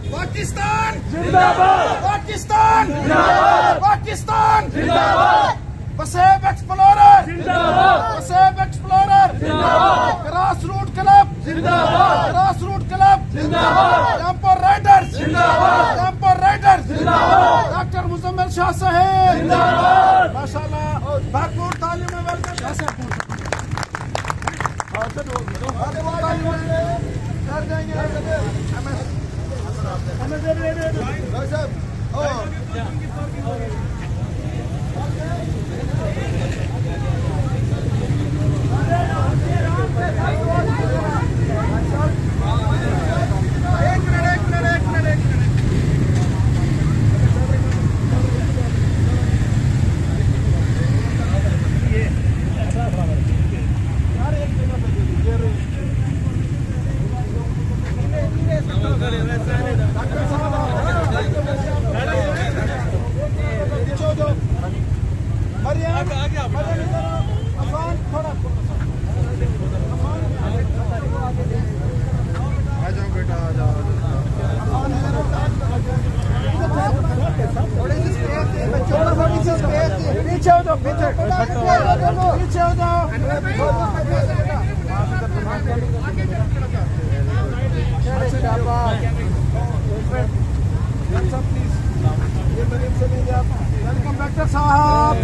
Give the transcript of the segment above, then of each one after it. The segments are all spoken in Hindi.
पाकिस्तान जिंदाबाद, पाकिस्तान जिंदाबाद, पाकिस्तान जिंदाबाद, वसेब एक्सप्लोरर जिंदाबाद, वसेब एक्सप्लोरर जिंदाबाद, ग्रास रूट क्लब जिंदाबाद, ग्रास रूट क्लब जिंदाबाद, कैंपर राइडर्स जिंदाबाद, कैंपर राइडर्स जिंदाबाद, डॉक्टर मुजम्मिल शाह साहब जिंदाबाद, माशाल्लाह भरपूर तालीम में वेलकम। कैसे कर देंगे वेलकम डॉक्टर साहब।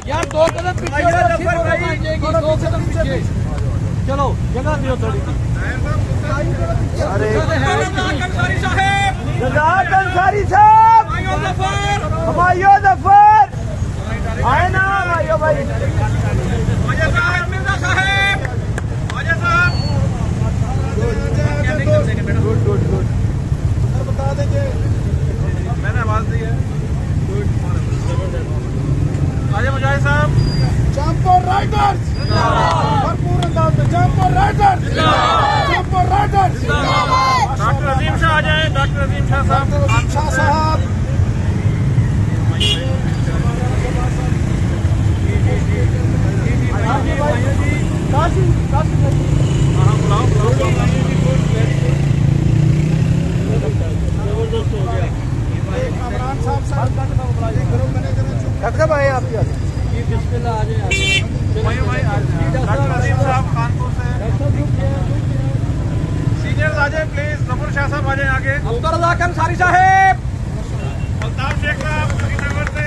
यार दो कदम पीछे, दो कदम पीछे चलो, जगह दियो थोड़ी। अरे अंसारी साहब, अंसारी साहब, हुमायूं ज़फर आए ना भाइयों भाई। मिर्जा साहब, गुड गुड गुड, बता देंगे, मैंने आवाज दी है। आजा मुजाहिद साहब। कैंपर राइडर्स भरपूर अंदाज में, camper riders, camper riders. Doctor Azeem Shah आ जाए, डॉक्टर अजीम शाह साहब, शाह साहब। डॉक्टर भाई आप बिस्मिल्लाह आ जाए। डॉक्टर अजीम साहब कानपुर से, सीनियर्स आ जाए प्लीज। जफर शाह साहब आ जाए आगे। अब्दुल रज़ाक अंसारी साहब, अल्ताफ शेख साहब श्रीनगर से,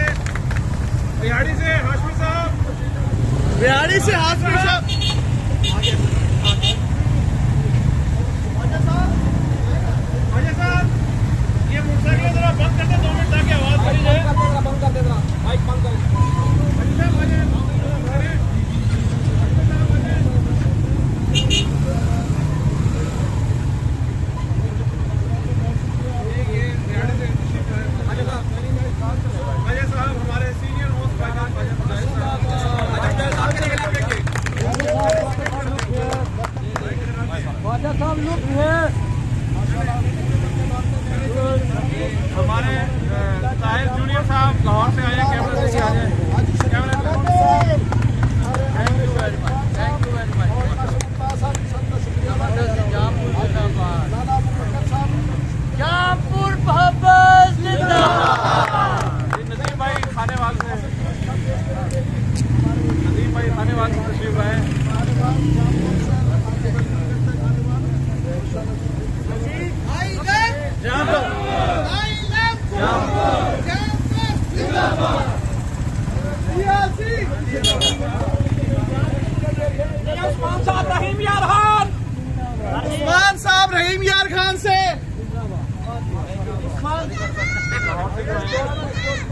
बिहाड़ी से हाशमी साहब, बिहाड़ी से हाशमी साहब, अजय साहब ये मोटरसाइकिल जरा बंद कर दे 2 मिनट ताकि आवाज करी जाए। बंद कर दे जरा, माइक बंद कर। अजय साहब हमारे सीनियर होस्ट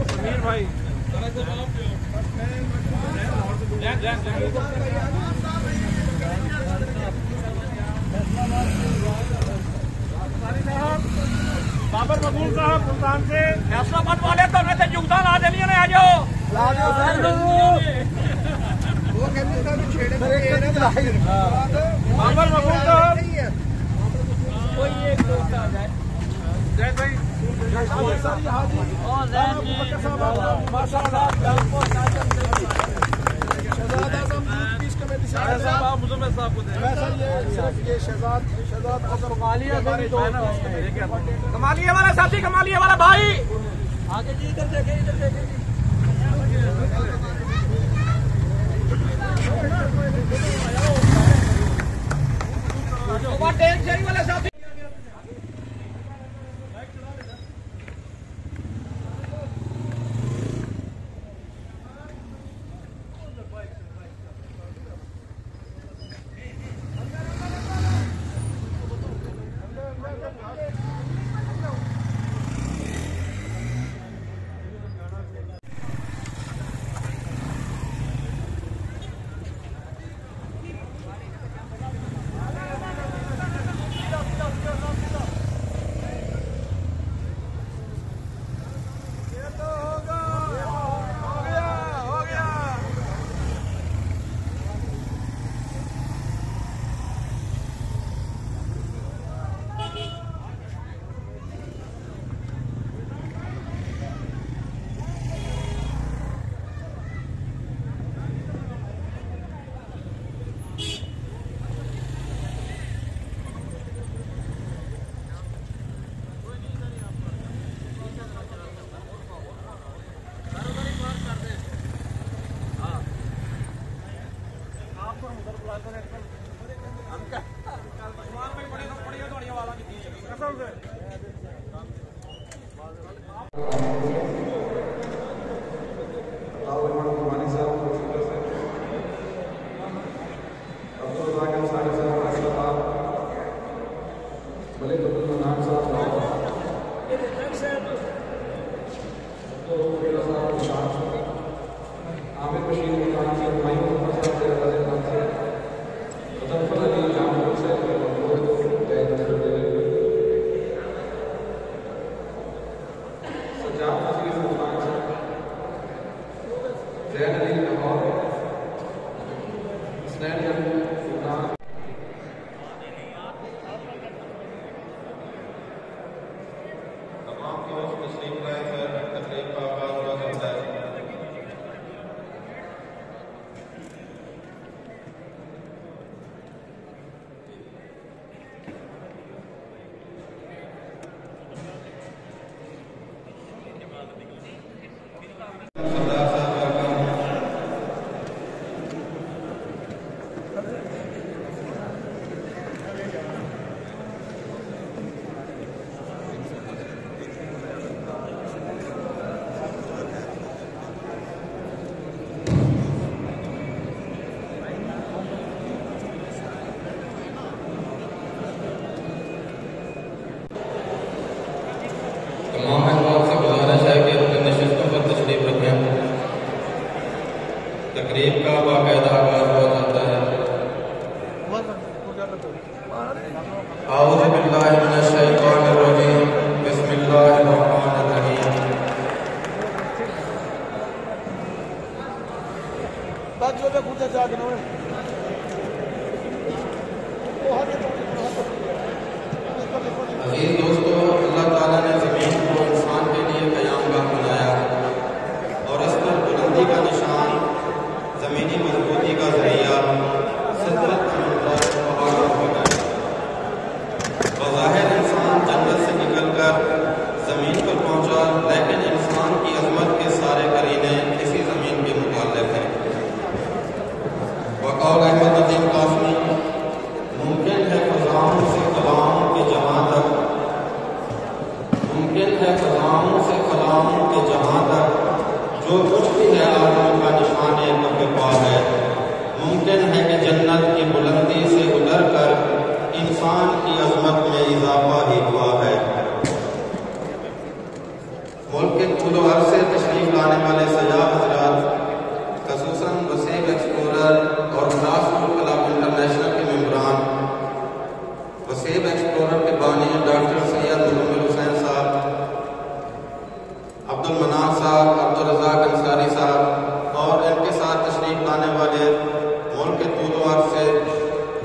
समीर भाई बाबर मकबूल साहब मुल्तान से फैसलाबाद वाले तो नहीं योगदान आ दिल्ली ने आ जाओ बाबर मकबूल साहब कोई एक दोस्त आ जाए जय भाई कमालिया वाला साथी कमालिया वाला भाई आगे जी इधर देखे वाला साथी तकरीब का बाकायदा आगाज हुआ जाता है। आऊज़ु बिल्लाहि मिनश शैतानिर रजीम, बिस्मिल्लाहिर रहमानिर रहीम। अजीज दोस्तों, अल्लाह ताला ने ज़मीन को इंसान के लिए क़यामगाह बनाया और इस पर बुलंदी का निशान, ज़मीनी मजबूती का ज़रिया सिदरत पहाड़ बनाया। बज़ाहिर इंसान जन्नत से निकलकर ज़मीन पर पहुंचा, लेकिन इंसान की अज़मत के सारे करीने इसी ज़मीन के मुताल्लिक़ हैं। वक़ौल अहमद नदीम कासमी, मुमकिन है फ़ज़ाओं से ख़लाओं के जहाँ तक, मुमकिन है फ़ज़ाओं से ख़लाओं के जहाँ तक, जो कुछ भी है आदमी का निशान कफ़ा है। मुमकिन है कि जन्नत की बुलंदी से उतर कर इंसान की अज़मत में इजाफा ही हुआ है। दूर दराज से तशरीफ लाने वाले सयाह हजरात, खसूसन वसेब एक्सप्लोरर और ग्रास रूट क्लब इंटरनेशनल के मेंबरान, वसेब एक्सप्लोरर के बानी डॉक्टर सैयद मुजम्मिल हुसैन साहब, अब्दुल मनान साहब, अब्दुल रज़ाक अंसारी साहब और इनके साथ तशरीफ लाने वाले मुल्क के दूर दराज से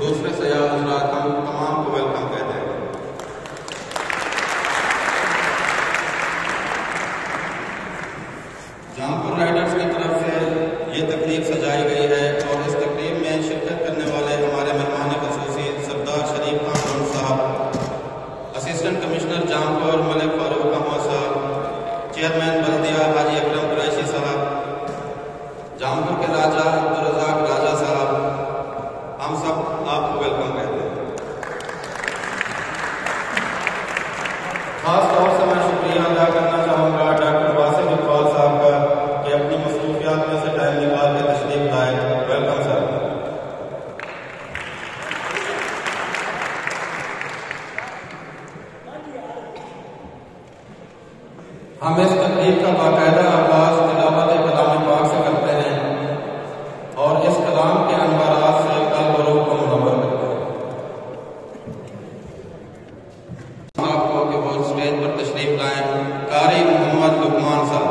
दूसरे सयाह हजरात, हम तमाम को वेलकम कहते हैं। जामपुर राइडर्स की तरफ से ये तकरीब सजाई गई है और इस तकरीब में शिरकत करने वाले हमारे मेहमान ख़ुसूसी सरदार शरीफ खान साहब, असिस्टेंट कमिश्नर जामपुर मलिक फारूक अहमद साहब, चेयरमैन बल्दिया हाजी अकरम कुरैशी साहब, जामपुर के राजा अब्दुल रज़ाक राजा साहब, हम सब आपको वेलकम कहते हैं। खास तौर से मैं शुक्रिया अदा करना चाहूँगा डॉक्टर वासिफ इकबाल साहब का कि अपनी मसरूफियात में से टाइम निकाल के तशरीफ लाए। Welcome sir. हम इस तकरीब का बाकायदा आगाज तिलावत कलाम पाक से करते हैं और इस कलाम के अनवारात से कल्ब और रूह को मुनव्वर करते हैं। आपको कि वो स्टेज पर तशरीफ लाएं कारी मोहम्मद लुकमान साहब।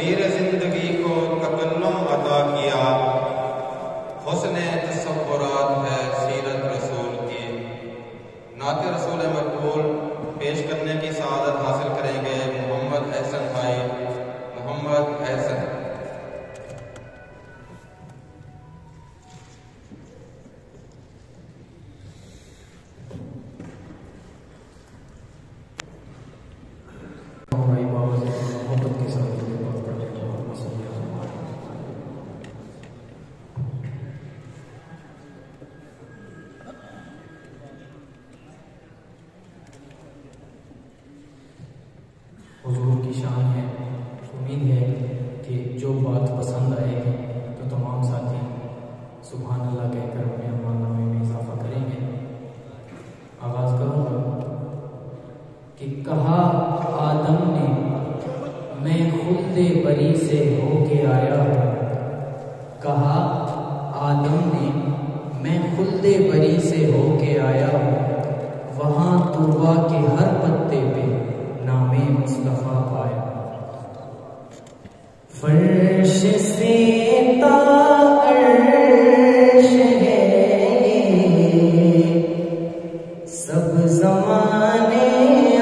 तस्वीर जिंदगी को तकन्नुम अता किया। हुस्न तसव्वुरात है सीरत रसूल की। नात रसूल मकबूल पेश करने की सआदत हासिल करेंगे मोहम्मद एहसन भाई। मोहम्मद एहसन। हुजूर की शान है। उम्मीद है कि जो बात पसंद आएगी तो तमाम साथी सुभान अल्लाह कहकर अपने अमानामे में इजाफा करेंगे। आगाज़ करूँगा कि कहा आदम ने मैं खुल्दे बरी से होके आया हूँ। कहा आदम ने मैं खुल्दे बरी से होके आया हूँ। वहाँ तौबा के हर पत्ते पे नामे मुस्तफा पाया। फर्श से ताअर्श है सब ज़माने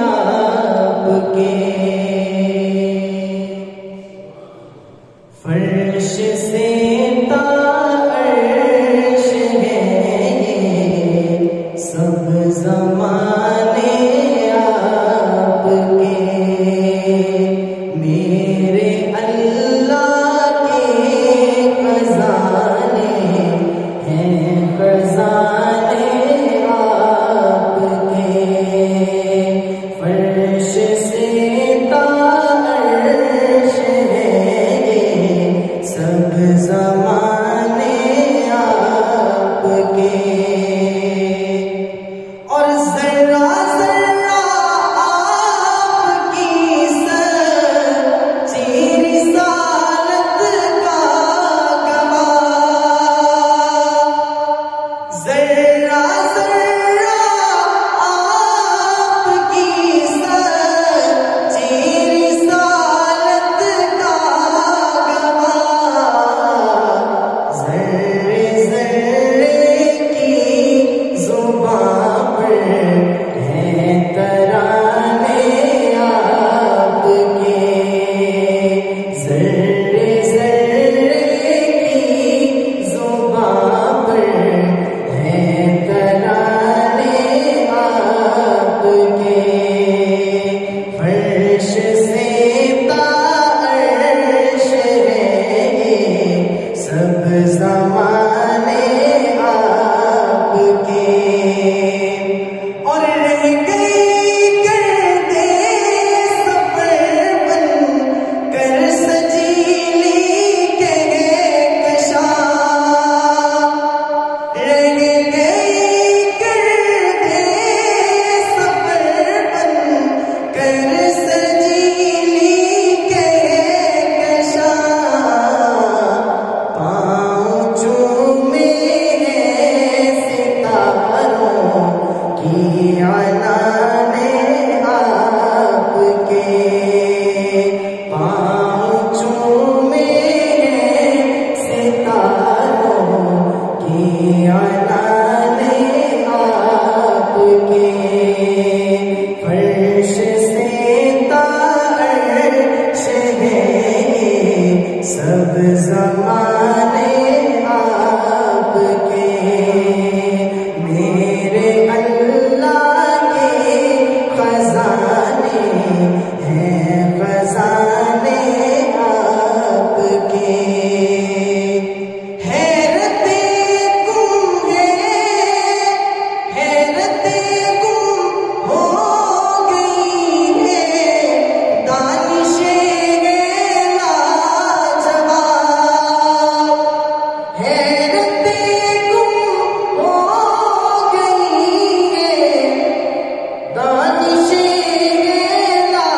आपके। फर्श से ताअर्श है सब ज़माने आपके। मेरे अल्लाह के खजाने हैं खजाने आपके। फर्श से ताअर्श है सब ज़माने आपके। और ज़रा ज़रा आपकी सच्ची रिसालत का गवाह। ज़रा ज़रा आपकी सच्ची रिसालत का गवाह। ज़र्रे ज़र्रे की ज़ुबां पर हैं तराने आपके। ज़र्रे ज़र्रे की ज़ुबां पर हैं तराने आपके। फर्श से ताअर्श है सब ज़माने आपके। और रह गई गर्दे सफ़र बन कर सजीली कहकशां। रह गई गर्दे सफ़र बन कर सजीली कहकशां। पाँव चूमे हैं सितारों की अनाने आपके। पाँव चूमे हैं सितारों की अनाने आपके। फर्श से ताअर्श है सब ज़माने आपके। मेरे अल्लाह के खजाने हैं खजाने आपके। हैरते गुम है हैरते गुम हो गई है दानिशे लाजवाब। हैरते गुम हो गई है दानिशे लाजवाब।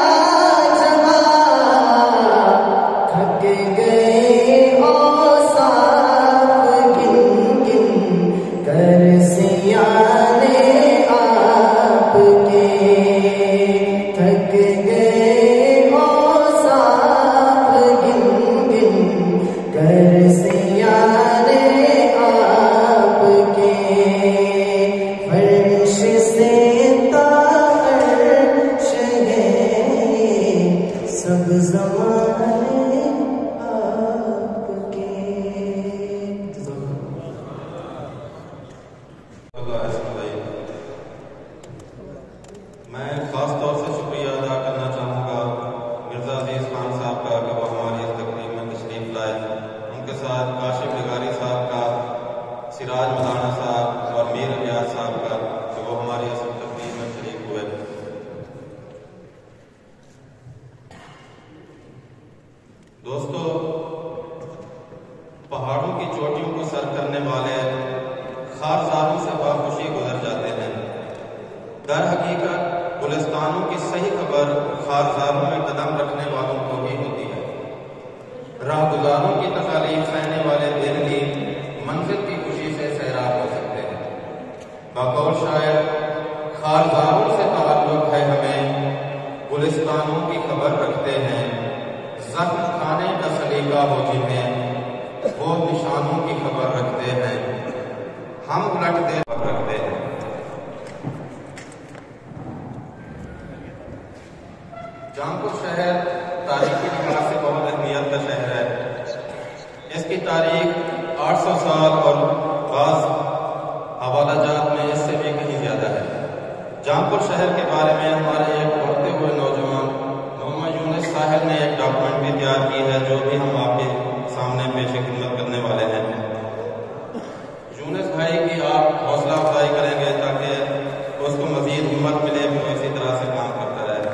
थक गए औसाफ गिन गिन कर सियाने आपके। थक गए औसाफ गिन पहाड़ों की चोटियों को सर करने वाले खारजारों से बाखुशी गुजर जाते हैं। दर हकीकत गुलिस्तानों की सही खबर खारजारों में कदम रखने वालों को ही होती है। राहगुजारों की तकालीफ सहने वाले दिल ही मंजिल की खुशी से सैराब हो सकते हैं। बकौल शायर, खारजारों से ताल्लुक है हमें, गुलिस्तानों की खबर रखते हैं। जख्म खाने का सलीका हो जिन्हें, वो निशानों की खबर रखते हैं। हम उलटते रखते हैं। जौनपुर शहर तारीखी लिहाज से बहुत अहमियत का शहर है। इसकी तारीख 800 साल और बाज़ हवालाजात में इससे भी कहीं ज़्यादा है। जौनपुर शहर के बारे में हमारे एक पढ़ते हुए नौजवान मोहम्मद यूनुस साहिब ने एक डॉक्यूमेंट भी तैयार की है, जो भी हम आपके सामने पेश खिदमत करने वाले हैं। यूनुस भाई की आप हौसला अफजाई करेंगे ताकि उसको मजीद हिम्मत मिले, वो इसी तरह से काम करता रहे।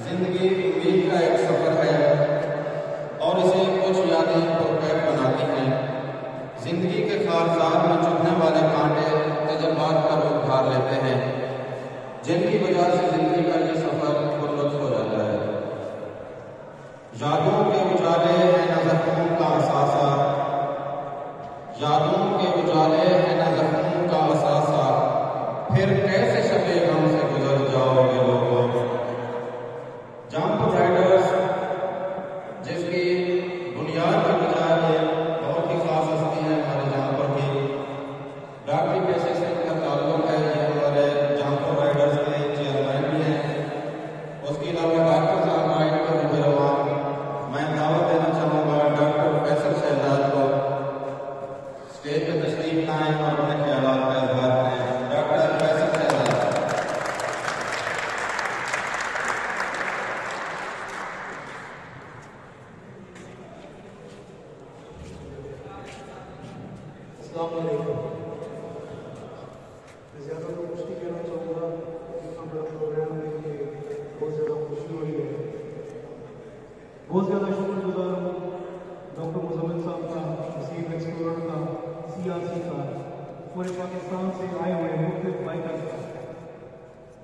जिंदगी उम्मीद का एक सफर है और इसे कुछ यादें पुरकैफ बनाती हैं। जिंदगी के खारजार में चुभने वाले कांटे तजर्बात का रूप धार लेते हैं, जिनकी वजह से जिंदगी का ये सफर पुरलुत्फ हो जाता है। यादों के उजाले है न ज़ख्मों का असासा, यादों के उजाले है न ज़ख्मों का असासा, फिर कैसे शबे गम से गुजर जाओगे लोगों। जौनपुर राइडर्स, जिसकी बुनियाद की बजाय बहुत ही खास हस्ती है हमारे जौनपुर की, डॉक्टरी पेशे से इनका ताल्लुक है। ये हमारे जौनपुर राइडर्स के चेयरमैन भी हैं। उसके अलावा डॉक्टर साहब राइड के मुबरवान, मैं दावत देना चाहूँगा डॉक्टर फैसल शहजाद को स्टेज पर तशरीफ लाएं और अपने ख्यालात का इजहार करें। डॉक्टर फैसल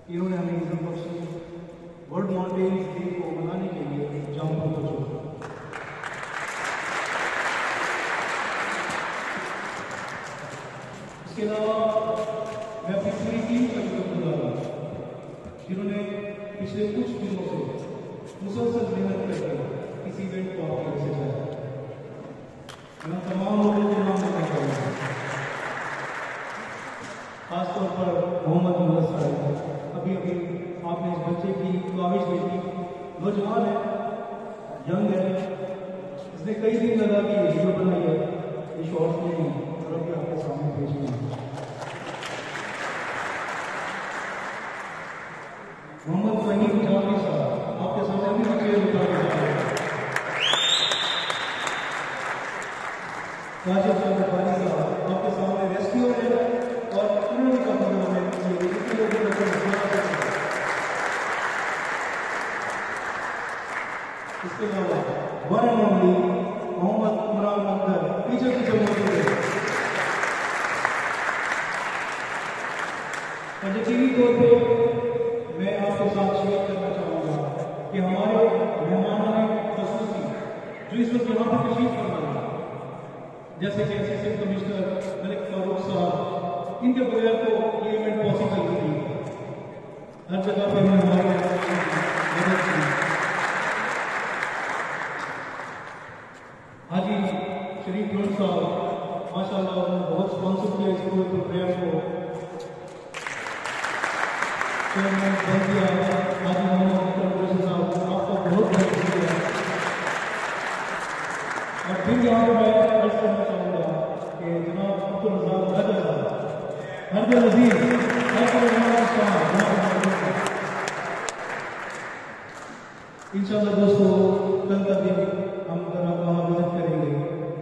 इन्होंने हमें इज्जत बख्शी। वर्ल्ड माउंटेन्स डे को मनाने के लिए जमपुर को चुना। इसके अलावा मैं अपनी पूरी टीम का शुक्रगुजार हूँ जिन्होंने पिछले कुछ दिनों से मुसलसल मेहनत करके इस इवेंट को आपके लिए सजाया। मैं तमाम लोगों के नाम लेना चाहूँगा, खासतौर पर मोहम्मद मुल्ला साहब। अभी आपने इस बच्चे की काविश देखी, नौजवान है, यंग है, इसने कई दिन लगा के वीडियो बनाई है, ये शॉर्ट्स में नहीं और अभी आपके सामने पेश किया। मोहम्मद फहीम जाफरी साहब आपके सामने भी विकेट उतारे जा रहे हैं। काशिफ चंद्रपाली साहब आपके सामने रेस्क्यू है और उन्होंने कहा हमें इतने लोगों को इसके अलावा one and only Mohammad Imran मंदर पीछे पीछे मौजूद है। और यकीनी तौर पे मैं आपके साथ शेयर करना चाहूँगा कि हमारे मेहमानान ख़ुसूसी जो इस वक्त यहाँ पर तशरीफ फरमा रहे हैं, जैसे कि असिस्टेंट कमिश्नर मलिक फारूक साहब, इनके बगैर तो ये इवेंट पॉसिबल नहीं है। हर जगह पर हमारे मदद की। हाजी शरीफ लोन साहब माशाल्लाह उन्होंने बहुत स्पॉन्सर किया इस पूरे प्रोग्राम को। चेयरमैन बंदिया हाजी मोहम्मद साहब आपका बहुत बहुत शुक्रिया। और फिर यहाँ पर मैं अर्ज करना चाहूँगा कि जनाब अब्दुल रज़ाक राजा साहब, हरदर नज़ीर, इंशाअल्लाह दोस्तों कल का दिन हम अगर वहाँ विजिट करेंगे,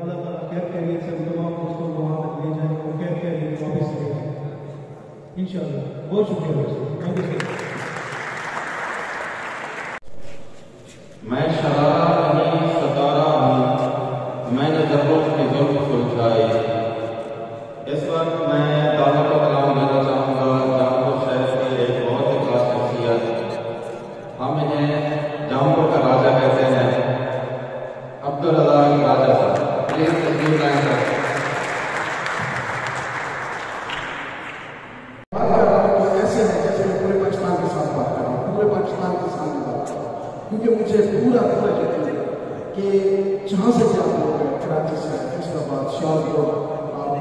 अल्लाह ताला खैर खैरियत से हम तमाम दोस्तों को वहाँ तक ले जाएंगे और खैर खैरियत वापस ले जाएंगे इंशाअल्लाह। बहुत शुक्रिया दोस्तों। मैं शरारा नहीं सतारा हूँ, मैंने ज़र्रों की ज़ुल्फ़ सुलझाई। इस वक्त मैं दावत कलाम देना चाहूँगा जामपुर शहर की एक बहुत ही खास शख्सियत, हम इन्हें जामपुर का राजा कहते हैं, अब्दुल रज़ाक राजा साहब। प्लीज तस्वीर लाएं सर। ऐसे है जैसे मैं पूरे पाकिस्तान के साथ बात कर रहा हूँ, पूरे पाकिस्तान के सामने बात कर रहा हूँ, क्योंकि मुझे पूरा यकीन है कि जहाँ से भी आप लोग हैं, कराची से, फैसलाबाद, शाहपुर, आप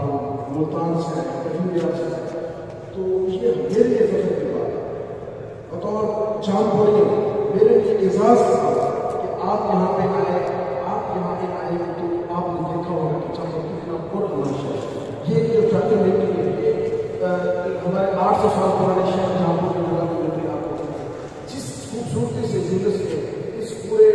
मुल्तान से, कश्मीर से, तो ये मेरे लिए फख्र की बात है। बतौर जामपुरी मेरे लिए एजाज़ की बात है कि आप यहाँ पे आए, आप यहाँ पे आए तो आपने देखा होगा कि जामपुर कितना पुराना शहर है। ये जो ट्रैक्टर मीटिंग है, हमारे 800 साल पुराने शहर जामपुर की जगह में आपको जिस खूबसूरती से जुलूस के इस पूरे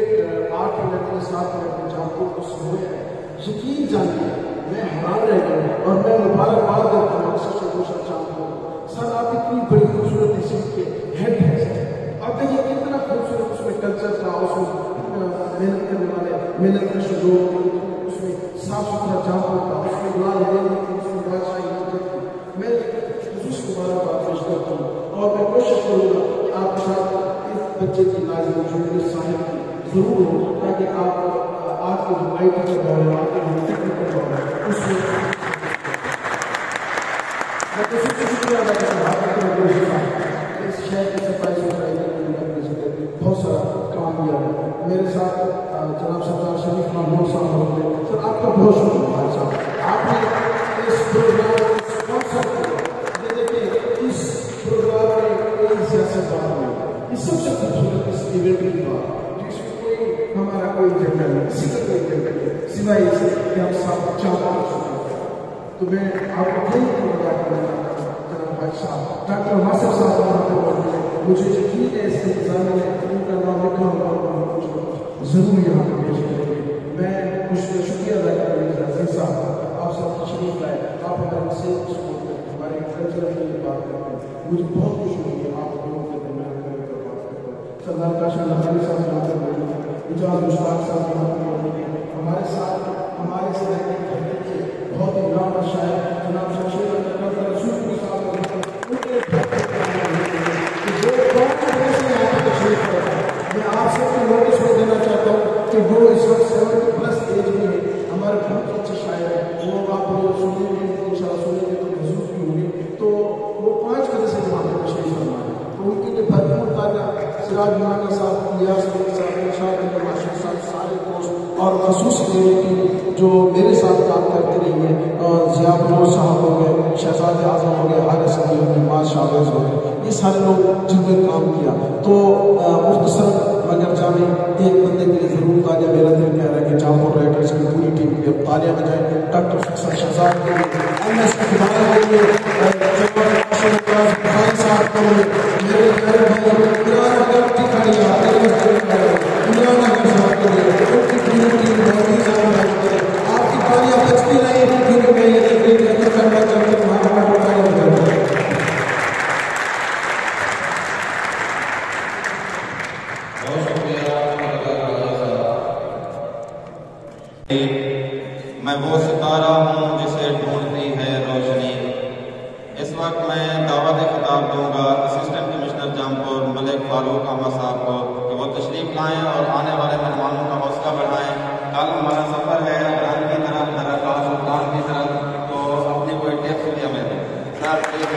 8 मिनट में 7 मिनट में जामपुर को संभोया है, यकीन जानिए मैं हैरान रह गया और मैं मुबारकबाद देता हूँ सबसे दूसरा जामपुर सर। आप इतनी बड़ी खूबसूरत इसी के हेड है सर। आप देखिए कितना खूबसूरत उसमें कल्चर था, उसमें मेहनत करने वाले मेहनत के लोग, उसमें साफ सुथरा जामपुर था, उसमें लाल रेली थी, उसमें बादशाही थी। मैं उसको मुबारकबाद पेश करता हूँ और मैं कोशिश करूँगा कि आपके साथ इस बच्चे की लाजिम जुड़ने साहिब की जरूर हो, ताकि आप आज के जो IT का दौर है, आज के जो टेक्निकल दौर है, उसमें मैं कोशिश शुक्रिया अदा करता हूँ इस शहर की सफाई सुथराई के बहुत सारा काम किया है। मेरे साथ जनाब सरदार शरीफ महमूद साहब होंगे। सर आपका बहुत शुक्रिया भाई साहब, आपने इस प्रोग्राम को स्पॉन्सर किया। देखिए इस प्रोग्राम में कोई सियासतदान नहीं, इस सबसे खूबसूरत इस इवेंट की बात जिसमें कोई हमारा कोई एजेंडा नहीं, किसी का कोई एजेंडा नहीं, सिवाय इसे कि हम सब चाहते हैं। तो मैं आपको कई बता करना जनाब भाई साहब डॉक्टर वासिफ साहब वहाँ पर मौजूद है, मुझे यकीन है इसके इंतजाम में उनका नाम लिखा होगा और जरूर यहाँ पर पेश करेंगे। मैं कुछ शुक्रिया अदा करूँगा अजीज साहब, आप सब तशरीफ लाए, आप हमारे से हमारे कल्चर की बात करते हैं, मुझे बहुत खुशी हुई है आप लोगों के दरमियान कर बात करते हैं। सरदार काशिफ लखानी साहब यहाँ पर मौजूद है, इजाज़ मुश्ताक साहब यहाँ पर मौजूद है, हमारे साथ हमारे से बहुत ही नाम शायर जनाब शमशेर रसूल साहब और खसूस मेरी टीम जो मेरे साथ काम करती रही है, ज़िया बलोच साहब हो गए, शहजाद आज़म हो गए, हारिस अली हो गए, माज शाहबाज हो गए, ये सारे लोग जिनने काम किया। तो मुख्तसर मगर जाने एक बंदे के लिए ज़रूर तालिया, मेरा दिल कह रहा है कि जामपुर राइडर्स की पूरी टीम के तालिया बजाएं डॉक्टर फैसल शहजाद के लिए, एमएस खुदारा के लिए, साहब के लिए, मेरे भाई इमरान अगर टिकाड़िया इमरान अगर साहब के लिए, उनकी पूरी टीम बहुत ही ज़्यादा मेहनत करे। आपकी तालियां बचती रही क्योंकि मैं ये तकरीर नहीं करना चाहती हूँ, हमारा तालियां बजाते हैं। बहुत शुक्रिया मैं वो सितारा हूँ जिसे ढूंढती है रोशनी। इस वक्त मैं दावत खिताब दूंगा असिस्टेंट कमिश्नर जामपुर मलिक फारूक अहमद साहब को कि वो तशरीफ लाएं और आने वाले मेहमानों का हौसला बढ़ाएं। कल हमारा सफ़र है अफगान की तरफ, दरअसल सुल्तान की तरफ, तो अपनी कोई टिप्स भी हमें सर प्लीज।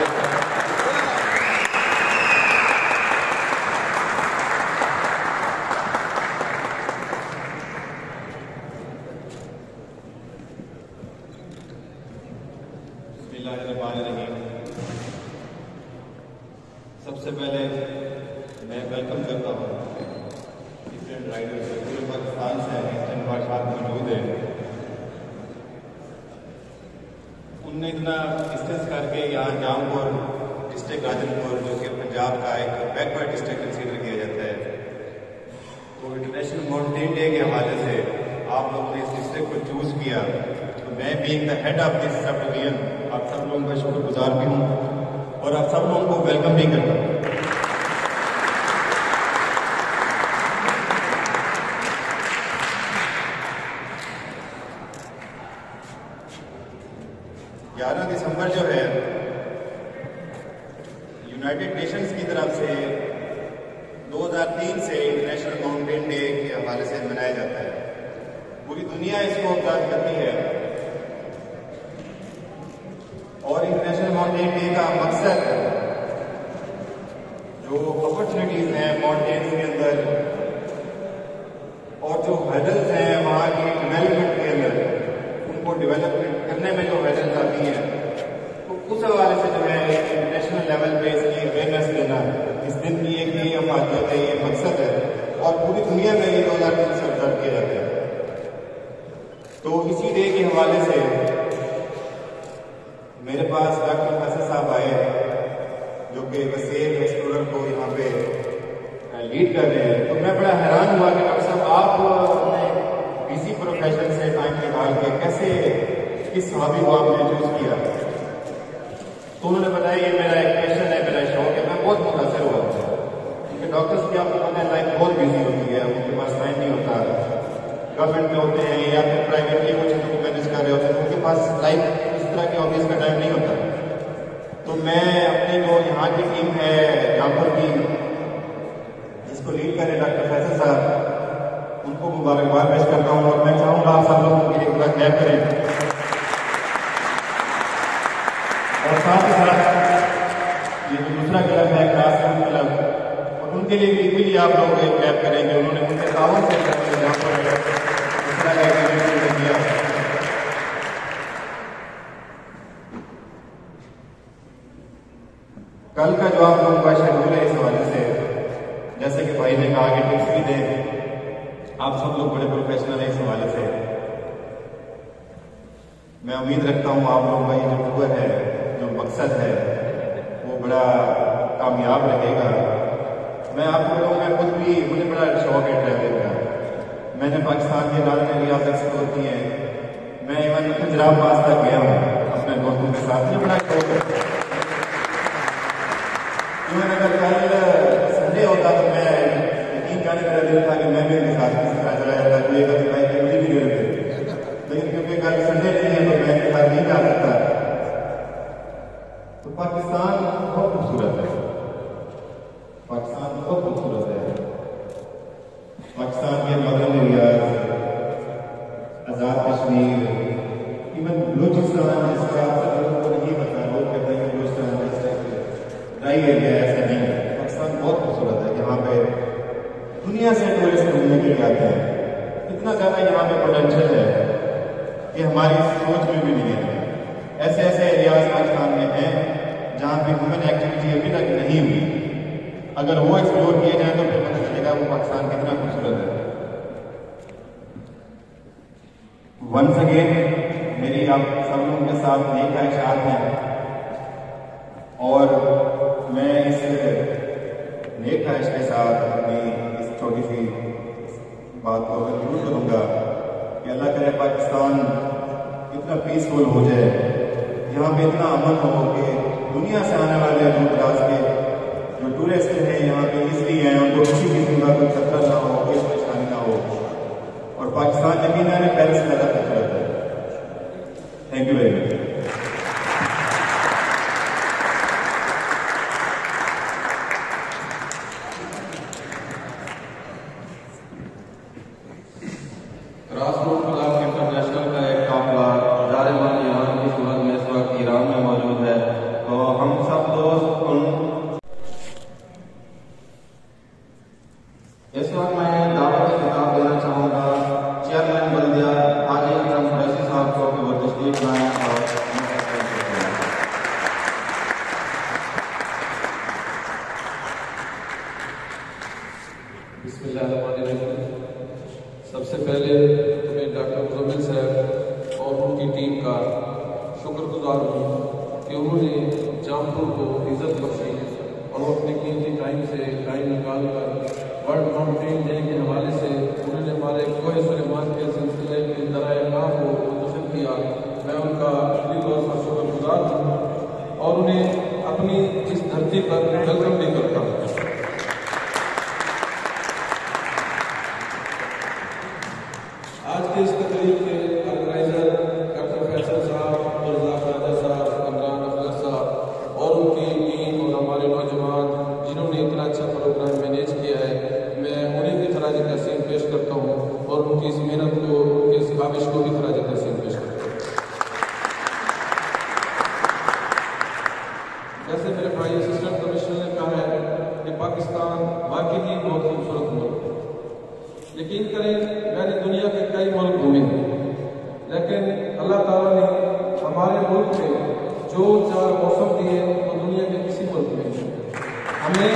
सबसे पहले मैं वेलकम करता हूँ डिफरेंट राइडर्स पूरे पाकिस्तान से ईस्टर्न साथ मौजूद है। उनने इतना डिस्टेंस करके यहाँ जामपुर डिस्ट्रिक्ट राजनपुर जो कि पंजाब का एक बैकवर्ड डिस्ट्रिक्ट कंसीडर किया जाता है, तो इंटरनेशनल माउंटेन डे के हवाले से आप लोगों ने इस डिस्ट्रिक्ट को चूज़ किया। तो मैं being the head of this sub division आप सब लोगों का शुक्रगुजार भी हूँ और आप सब लोगों को वेलकम भी करता हूँ। 11 दिसंबर जो है यूनाइटेड नेशंस की तरफ से 2003 से इंटरनेशनल माउंटेन डे के हवाले से मनाया जाता है। पूरी दुनिया इसको ऑब्जर्व करती है और इंटरनेशनल माउंटेन डे का मकसद जो अपॉर्चुनिटीज हैं माउंटेन्स के अंदर और जो हर्डल्स हैं वहाँ की डेवलपमेंट के अंदर, उनको डेवलपमेंट करने में जो हर्डल्स आती हैं, तो उस हवाले से जो है इंटरनेशनल लेवल पे इसकी अवेयरनेस देना इस दिन की एक ये अफादियत है, ये मकसद है और पूरी दुनिया में ये 2003 से ऑब्जर्व किया जाता है। तो इसी डे के हवाले से मेरे पास डॉक्टर फैसल साहब आए जो कि वसीम एक्सप्लोरर को यहाँ पे लीड कर रहे हैं। तो मैं बड़ा हैरान हुआ कि डॉक्टर साहब आप अपने बिजी प्रोफेशन से टाइम निकाल के कैसे किस हॉबी को आपने चूज किया। तो उन्होंने बताया ये मेरा एक पैशन है, मेरा शौक है। मैं बहुत मुतासर हुआ क्योंकि डॉक्टर्स की आपको पता है लाइफ बहुत बिजी होती है, उनके पास टाइम नहीं होता। गवर्नमेंट में होते हैं या फिर प्राइवेटली कुछ चीज़ों को मैनेज कर रहे होते हैं, उनके पास लाइफ इस तरह की हॉबीज का टाइम नहीं होता। तो मैं अपनी जो यहाँ की टीम है जामपुर की जिसको लीड करें डॉक्टर फैसल साहब, उनको मुबारकबाद पेश करता हूँ और मैं चाहूँगा आप सब लोग एक बार क्लैप करें और साथ ही साथ ये जो दूसरा क्लब है क्लास रूम क्लब, और उनके लिए भी आप लोग एक क्लैप करेंगे। उन्होंने उनके तावन से जामपुर दूसरा एक्टिविटी किया। कल का जो आप लोगों का शेड्यूल है इस हवाले से, जैसे कि भाई ने कहा कि टिप्स भी दें, आप सब लोग बड़े प्रोफेशनल हैं इस हवाले से। मैं उम्मीद रखता हूँ आप लोगों का ये जो टूर है, जो मकसद है, वो बड़ा कामयाब रहेगा। मैं आपको लोगों में खुद भी, मुझे बड़ा शौक है ट्रैवलिंग का। मैंने पाकिस्तान के दारुल रियाज एक्सप्लोर किए हैं। मैं इवन पंजाब पास तक गया हूँ अपने दोस्तों के साथ। मुझे बड़ा शौक है। अगर कल संडे होता तो मैं यकीन जाने मेरा दिल था कि मैं भी उनके साथ किसी तरह चला जाता, तो ये कभी भाई मुझे भी ले लेते, लेकिन क्योंकि कल संडे नहीं है तो मैं इनके साथ नहीं जा सकता। तो पाकिस्तान बहुत खूबसूरत है, पाकिस्तान बहुत खूबसूरत है। पाकिस्तान के मगरब रियाज, आज़ाद कश्मीर, इवन बलूचिस्तान, जिसका आप सब लोगों को नहीं पता, लोग कहते हैं कि बलूचिस्तान ड्राई एरिया है, ऐसा नहीं है। पाकिस्तान बहुत खूबसूरत है। यहाँ पे दुनिया से टूरिस्ट घूमने के लिए आते हैं। इतना ज़्यादा यहाँ पे पोटेंशियल है कि हमारी सोच में भी नहीं है। ऐसे ऐसे एरियाज पाकिस्तान में हैं जहाँ पे ह्यूमन एक्टिविटी अभी तक नहीं हुई। अगर वो एक्सप्लोर किए जाए तो फिर पता चलेगा वो पाकिस्तान कितना खूबसूरत है। वंस अगेन मेरी आप सब लोगों के साथ नेक ख्वाहिशात हैं और मैं इस नेक ख्वाहिश के साथ अपनी इस छोटी सी बात को कंक्लूड करूँगा कि अल्लाह करे पाकिस्तान इतना पीसफुल हो जाए, यहाँ पे इतना अमन हो कि दुनिया से आने वाले दूर दराज के जो टूरिस्ट हैं यहाँ पे इसलिए हैं, उनको किसी किस्म का कोई खतरा ना हो, कोई परेशानी ना हो। और पाकिस्तान यकीनन पेरिस से ज़्यादा खूबसूरत है। Thank you very much. Grassroot club international का एक काफिला जारेमान ईरान की सूरत में इस वक्त ईरान में मौजूद है। तो हम सब दोस्त इस वक्त मैं दावत की किताब देना चाहूँगा चेयरमैन बल्दिया हाजी अकरम कुरैशी साहब को कि वो तशरीफ लाएं और बिस्मिल्लाहिर्रहमानिर्रहीम। सबसे पहले मैं डॉक्टर मुज़म्मिल साहब और उनकी टीम का शुक्रगुजार हूँ कि उन्होंने जामपुर को इज़्ज़त बख्शी और वो अपने कीमती टाइम से टाइम निकाल कर वर्ल्ड माउंटेन डे के हवाले से उन्होंने हमारे कोहे सुलेमान के सिलसिले में दराए काम को मुंतशिर किया। मैं उनका दिली तौर पर शुक्रगुजार हूँ और उन्हें अपनी इस धरती पर वेलकम भी करता हूँ। आज के इस तकरीब के ऑर्गेनाइजर डॉक्टर फैसल साहब, रज़ाक राजा साहब, इमरान अफजल साहब और उनकी टीम और हमारे नौजवान जिन्होंने इतना अच्छा प्रोग्राम मैनेज किया है, मैं उन्हीं की खराज तहसीन पेश करता हूँ और उनकी इस मेहनत को, उनकी इस काविश को भी खराज तहसीन पेश करता हूँ। जैसे मेरे भाई असिस्टेंट कमिश्नर ने कहा है कि पाकिस्तान वाकई ही बहुत खूबसूरत मुल्क है। यकीन करें मैंने दुनिया के कई मुल्क घूमे हैं, लेकिन अल्लाह ताला ने हमारे मुल्क में जो 4 मौसम दिए वो दुनिया के किसी मुल्क में नहीं। हमें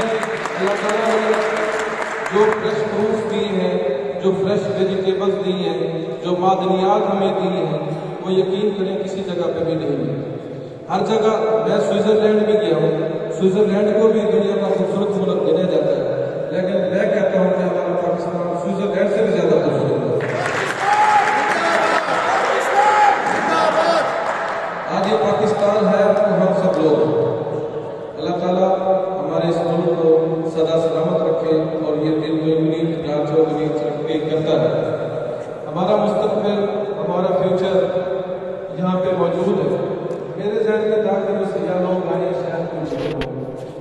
अल्लाह ताला ने जो फ्रेश फ्रूट्स दिए हैं, जो फ्रेश वेजिटेबल्स दी हैं, जो मादनियात हमें दी हैं, वो यकीन करें किसी जगह पे भी नहीं मिलती। हर जगह, मैं स्विट्जरलैंड भी गया हूँ, स्विट्जरलैंड को भी दुनिया का खूबसूरत मुल्क गिना जाता है, लेकिन मैं कहता हूँ कि हमारा पाकिस्तान स्विट्जरलैंड से भी ज्यादा खूबसूरत है। आज ये पाकिस्तान है तो हम सब लोग हैं। अल्लाह ताला हमारे इस मुल्क को सदा सलामत रखे और ये दिन दुगनी रात चौगुनी तरक्की करता है। हमारा मुस्तकबिल, हमारा फ्यूचर यहाँ पे मौजूद है। मेरे जहन में था कि जो सियाह लोग आए शायद कुछ हो,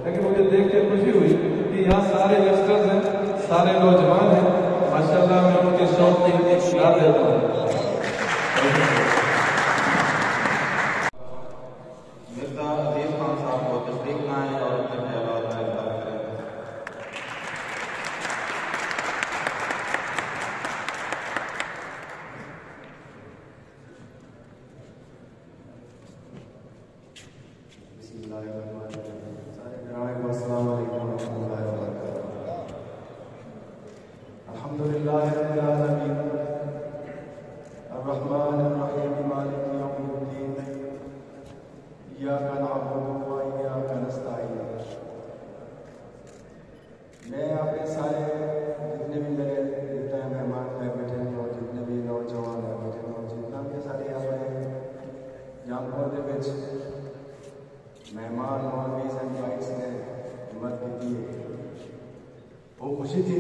लेकिन मुझे देख के खुशी हुई कि यहाँ सारे यंगस्टर्स हैं, सारे नौजवान हैं। माशाल्लाह, मैं उनके शौक के लिए इख्तियार देता हूँ। मिर्जा अजीज खान साहब को तशरीफ लाएं और अपने ख्यालात का इज़हार करें। अल्हम्दुलिल्लाह रब्बिल आलमीन अर्रहमानिर रहीम मालिकि यौमिद्दीन इय्याका नअबुदु व इय्याका नस्तईन। मैं अपने सारे जितने भी मेरे जितने मेहमान हैं बैठे हैं और जितने भी नौजवान हैं बैठे हैं और जितना भी सारे अपने जामपुर के विच मेहमान मौलवीज़ एंड गाइड्स ने हिम्मत की वो खुशी थी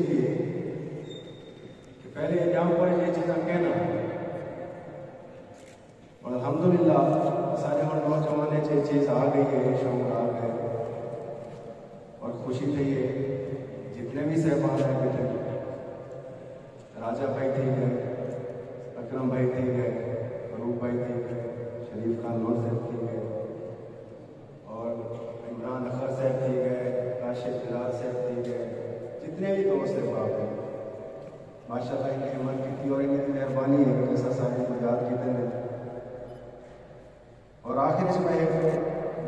कि पहले जामपुर ये चीज़ें कहना और अल्हम्दुलिल्लाह सारे और नौजवान ये चीज़ आ गई है, शौक आ गए और खुशी थी है। जितने भी सहबान हैं बेटे, राजा भाई थी गए, अकरम भाई थी गए, फरूक भाई थी गए, शरीफ खान लोर साहब थी गए और इमरान अखर साहब थी गए, काशिफ फिराज साहब थी गए, जितने भी दोस्त हैं बाप हैं माशाल्लाह इनकी हिम्मत की और इनकी मेहरबानी है जैसा सारे को याद किए हैं। और आखिर इसमें एक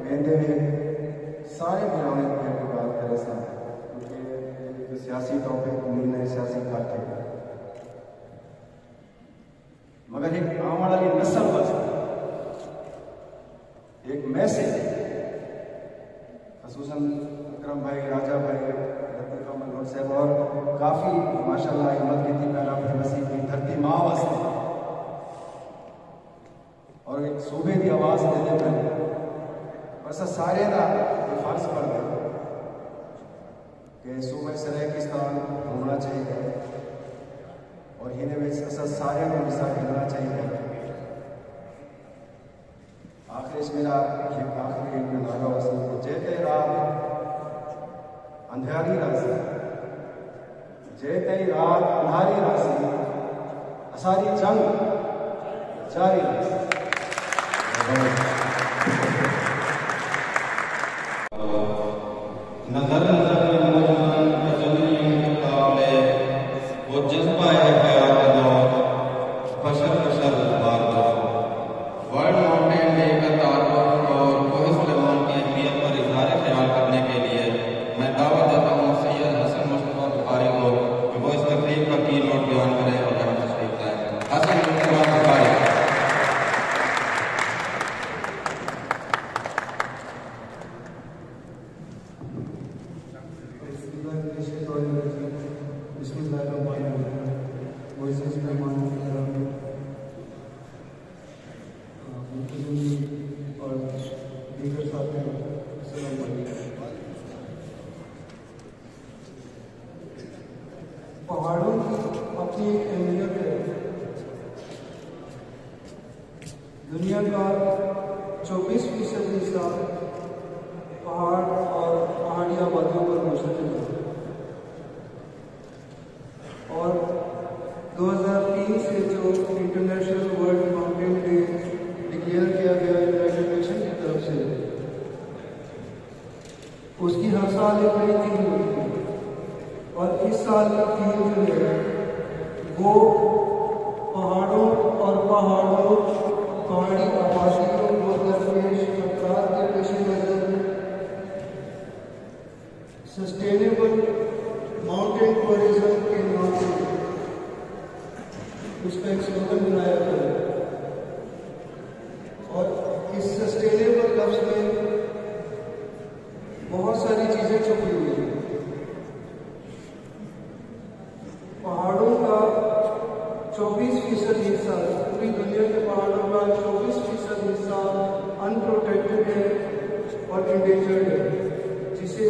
वेंदे सारे बनाने की बात करें सारे क्योंकि सियासी टॉपिक नहीं है, सियासी बात है, मगर एक आने वाली नस्ल बस एक मैसेज खसूसन अकरम भाई, राजा भाई, लतीफ़ा मनोहर साहब और काफ़ी माशाल्लाह हिम्मत की थी पहला अपने मसीह की धरती माँ वास्ते और एक सूबे की आवाज़ देने पर बस सारे का फर्ज पड़ गया कि सूबे सराकिस्तान होना चाहिए और इन्हें सारे को हिस्सा मिलना चाहिए। आखिर मेरा आखिरी एक नारा वसीम जेते रात अंधारी रासी जेते रात अंधारी रासी असारी जंग जारी रासी। नजर नजर में मौजूद तजल्लियों के मुकाबले वो जज्बा है हयात दौर बशर बशर बार दौर वर्ल्ड माउंटेन डे का तारुफ और कोह सुलेमान की अहमियत पर इजहार ख्याल करने के लिए मैं दावत देता हूँ सैयद हसन मुस्तफा बुखारी को कि वो इस तकरीब का की नोट बयान करें और यहाँ तशरीफ लाएं। हसन मुस्तफा बुखारी। पहाड़ों की अपनी एक अहमियत है। दुनिया का 24% हिस्सा पहाड़ और पहाड़ी आबादियों पर मुश्तमिल है और 2003 से जो international world mountain day declare किया गया यूनाइटेड नेशन की तरफ से, उसकी हर साल एक नई थीम होती है और इस साल की थीम जो है वो पहाड़ी आबादियों को दरपेश खतरात के पेश नज़र सस्टेनेबल माउंटेन टूरिज्म के नाम से उसका एक स्लोगन बनाया गया और इस सस्टेनेबल लफ्ज़ में बहुत सारी चीज़ें छुपी हुई हैं। पहाड़ों का 24% हिस्सा, पूरी दुनिया के पहाड़ों का 24% हिस्सा अनप्रोटेक्टेड है और इंडेंजर्ड है, जिसे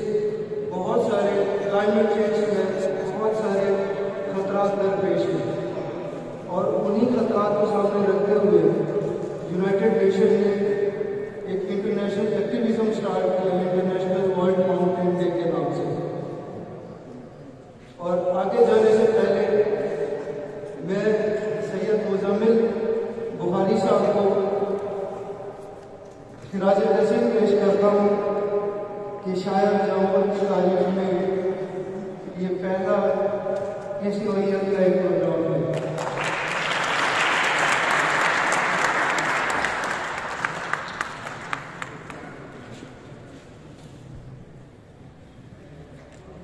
बहुत सारे क्लाइमेट चेंज में बहुत सारे खतरात दरपेश हैं और उन्हीं खतरात को सामने रखते हुए यूनाइटेड नेशन ने एक इंटरनेशनल एक्टिविज्म स्टार्ट किया इंटरनेशनल वर्ल्ड माउंटेन डे के नाम से। और आगे जाने से पहले मैं सैयद मुजम्मिल बुखारी साहब को खिराज तहसीन पेश करता हूँ कि शायद जामुन की तारीफ में ये पहला इस नौयत का एक प्रोग्राम है।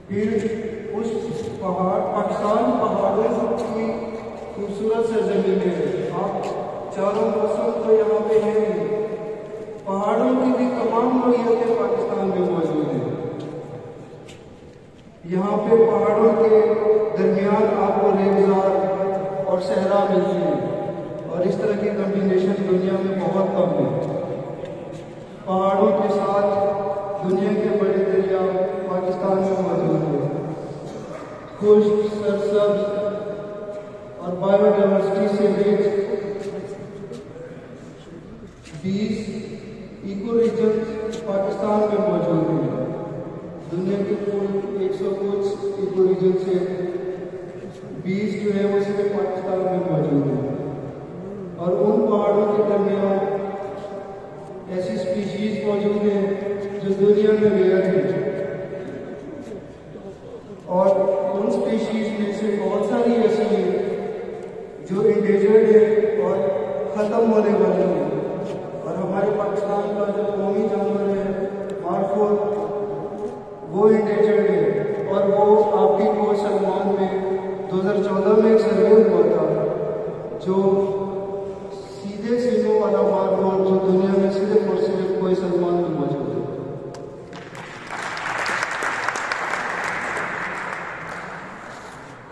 फिर उस पाकिस्तान पहाड़ों की खूबसूरत सरजमीन है। आप चारों मौसम तो यहाँ पे हैं, पहाड़ों की भी तमाम नौयतें पाकिस्तान में मौजूद हैं। यहाँ पे पहाड़ों के दरमियान आपको रेगिस्तान और सहरा मिलती है और इस तरह की कॉम्बिनेशन दुनिया में बहुत कम है। पहाड़ों के साथ दुनिया के बड़े दरिया पाकिस्तान में मौजूद है। खुश्क, सरसब्ज और बायोडाइवर्सिटी से रिच 20 इको रीजन पाकिस्तान में मौजूद है। दुनिया के कुल 100 कुछ इको रीजन से 20 जो है वो सिर्फ पाकिस्तान में मौजूद है और उन पहाड़ों के दरमियान ऐसी स्पीशीज मौजूद है जो दुनिया में रेयर है और उन स्पीशीज में से से बहुत सारी ऐसी हैं जो इंडेंजर्ड है और ख़त्म होने वाली है। और हमारे पाकिस्तान का जो कौमी जानवर है मार्फोर, वो इंडेंजर्ड है। और वो आपकी कोई सलमान में 2014 में एक सर्वे हुआ था, जो सीधे सीधों वाला मार्फोर जो दुनिया में सिर्फ और सिर्फ कोई सलमान में मौजूद है।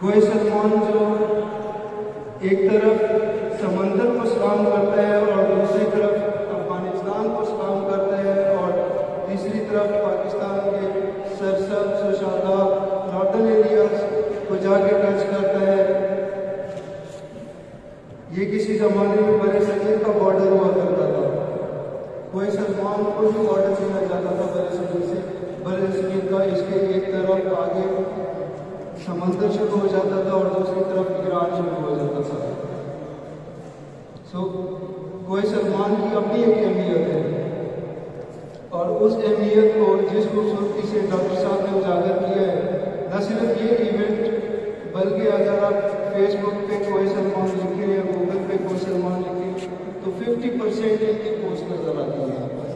कोई सलमान जो एक तरफ समंदर को सलाम करता है और दूसरी तरफ अफगानिस्तान को सलाम करता है और तीसरी तरफ पाकिस्तान के सरसब्ज सुशादा नॉर्दर्न एरियाज को जाके टच करता है। ये किसी जमाने में बड़े सगीर का बॉर्डर हुआ करता था। कोई सलमान को भी बॉर्डर छीना जाता था बड़े सगीर से। बड़े सगीर का इसके एक तरफ आगे समंदर शुरू हो जाता था और दूसरी तरफ ईरान शुरू हो जाता था। कोई सलमान की अपनी एक अहमियत है और उस अहमियत को जिस खूबसूरती से डॉक्टर साहब ने उजागर किया है, न सिर्फ ये इवेंट बल्कि अगर आप फेसबुक पे कोई सलमान लिखे या गूगल पे कोई सलमान लिखे तो 50% इनकी पोस्ट नजर आती है यहाँ पर।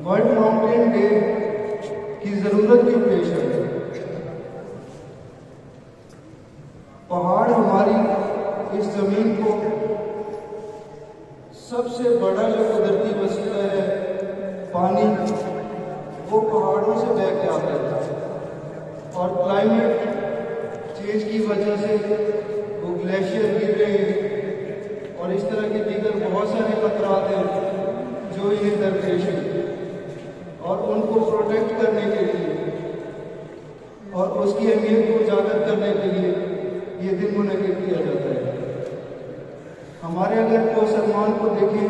वर्ल्ड माउंटेन डे की जरूरत क्यों पेश है? पहाड़ हमारी इस जमीन को सबसे बड़ा जो कुदरती वसीला है पानी, वो पहाड़ों से बह के आता है। और क्लाइमेट चेंज की वजह से वो ग्लेशियर गिर रहे हैं और इस तरह के दीगर बहुत सारे खतरात हैं जो इन्हें दरपेश हैं। और उनको प्रोटेक्ट करने के लिए और उसकी अहमियत को उजागर करने के लिए ये दिन मुनक़िद किया जाता है। हमारे अगर कोई सलमान को देखें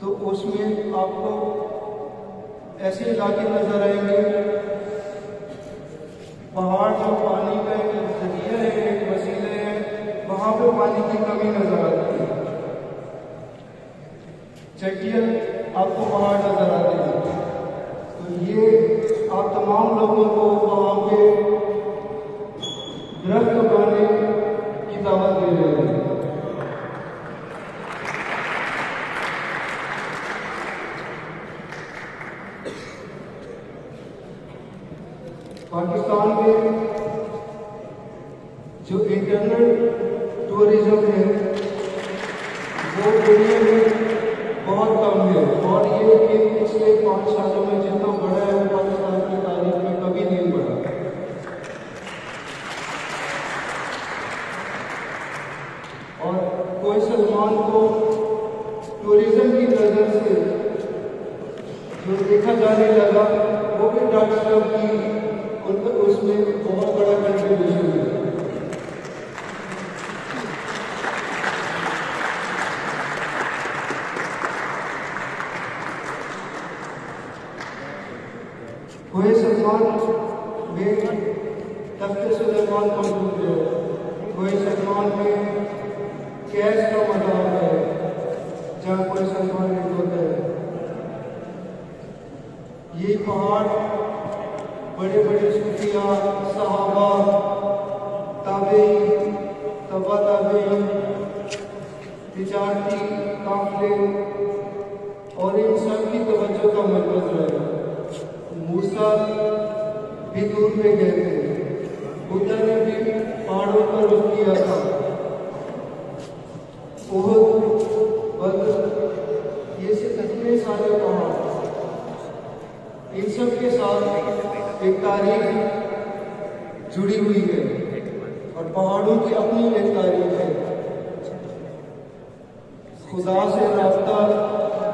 तो उसमें आपको ऐसे इलाके नजर आएंगे, पहाड़ जो पानी का एक जरिया है, एक वसीला है, वहां पर पानी की कमी नजर आती है। चट्टियां आपको पहाड़ नजर आते हैं। तो ये आप तमाम लोगों को वहां पे दरख्त उगाने की दावत दे रहे हैं। पाकिस्तान में जो इंटरनल टूरिज्म है वो दुनिया में बहुत कम है और ये पिछले 5 सालों में जितना बढ़ा है वो पाकिस्तान की तारीख में कभी नहीं बढ़ा। और कोई सलमान को टूरिज्म की नजर से जो देखा जाने लगा वो भी डॉक्टर साहब की उनका उसमें बहुत बड़ा कंट्रीब्यूशन है। कोई सलमान में तख्ते सुलेमान मौजूद है, कोई सलमान में कैश का मदार है जहाँ कोई सलमान नहीं होता है। ये पहाड़ बड़े बड़े सूफिया, सहाबा, ताबेईन, तबा ताबेईन, तिजारती काफिले और इन सब की तवज्जो का मरकज है। मूसा भी दूर पे गए थे, बुद्धा ने भी पहाड़ों पर रुख किया था। उहद, बद्र, ये से इतने सारे पहाड़, इन सब के साथ एक तारीख जुड़ी हुई है और पहाड़ों की अपनी एक तारीख है। खुदा से रास्ता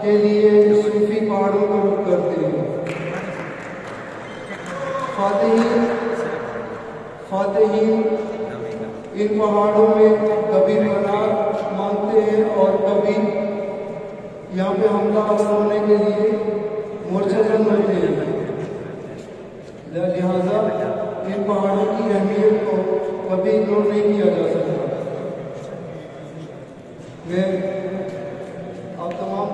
के लिए सूफी पहाड़ों को रुख करते हैं। फातेहीन इन पहाड़ों में कभी पनाह मांगते हैं और कभी यहाँ पे हमला होने के लिए मोर्चा जंग होते हैं। लिहाजा इन पहाड़ों की अहमियत को कभी इग्नोर नहीं किया जा सकता। मैं आप तमाम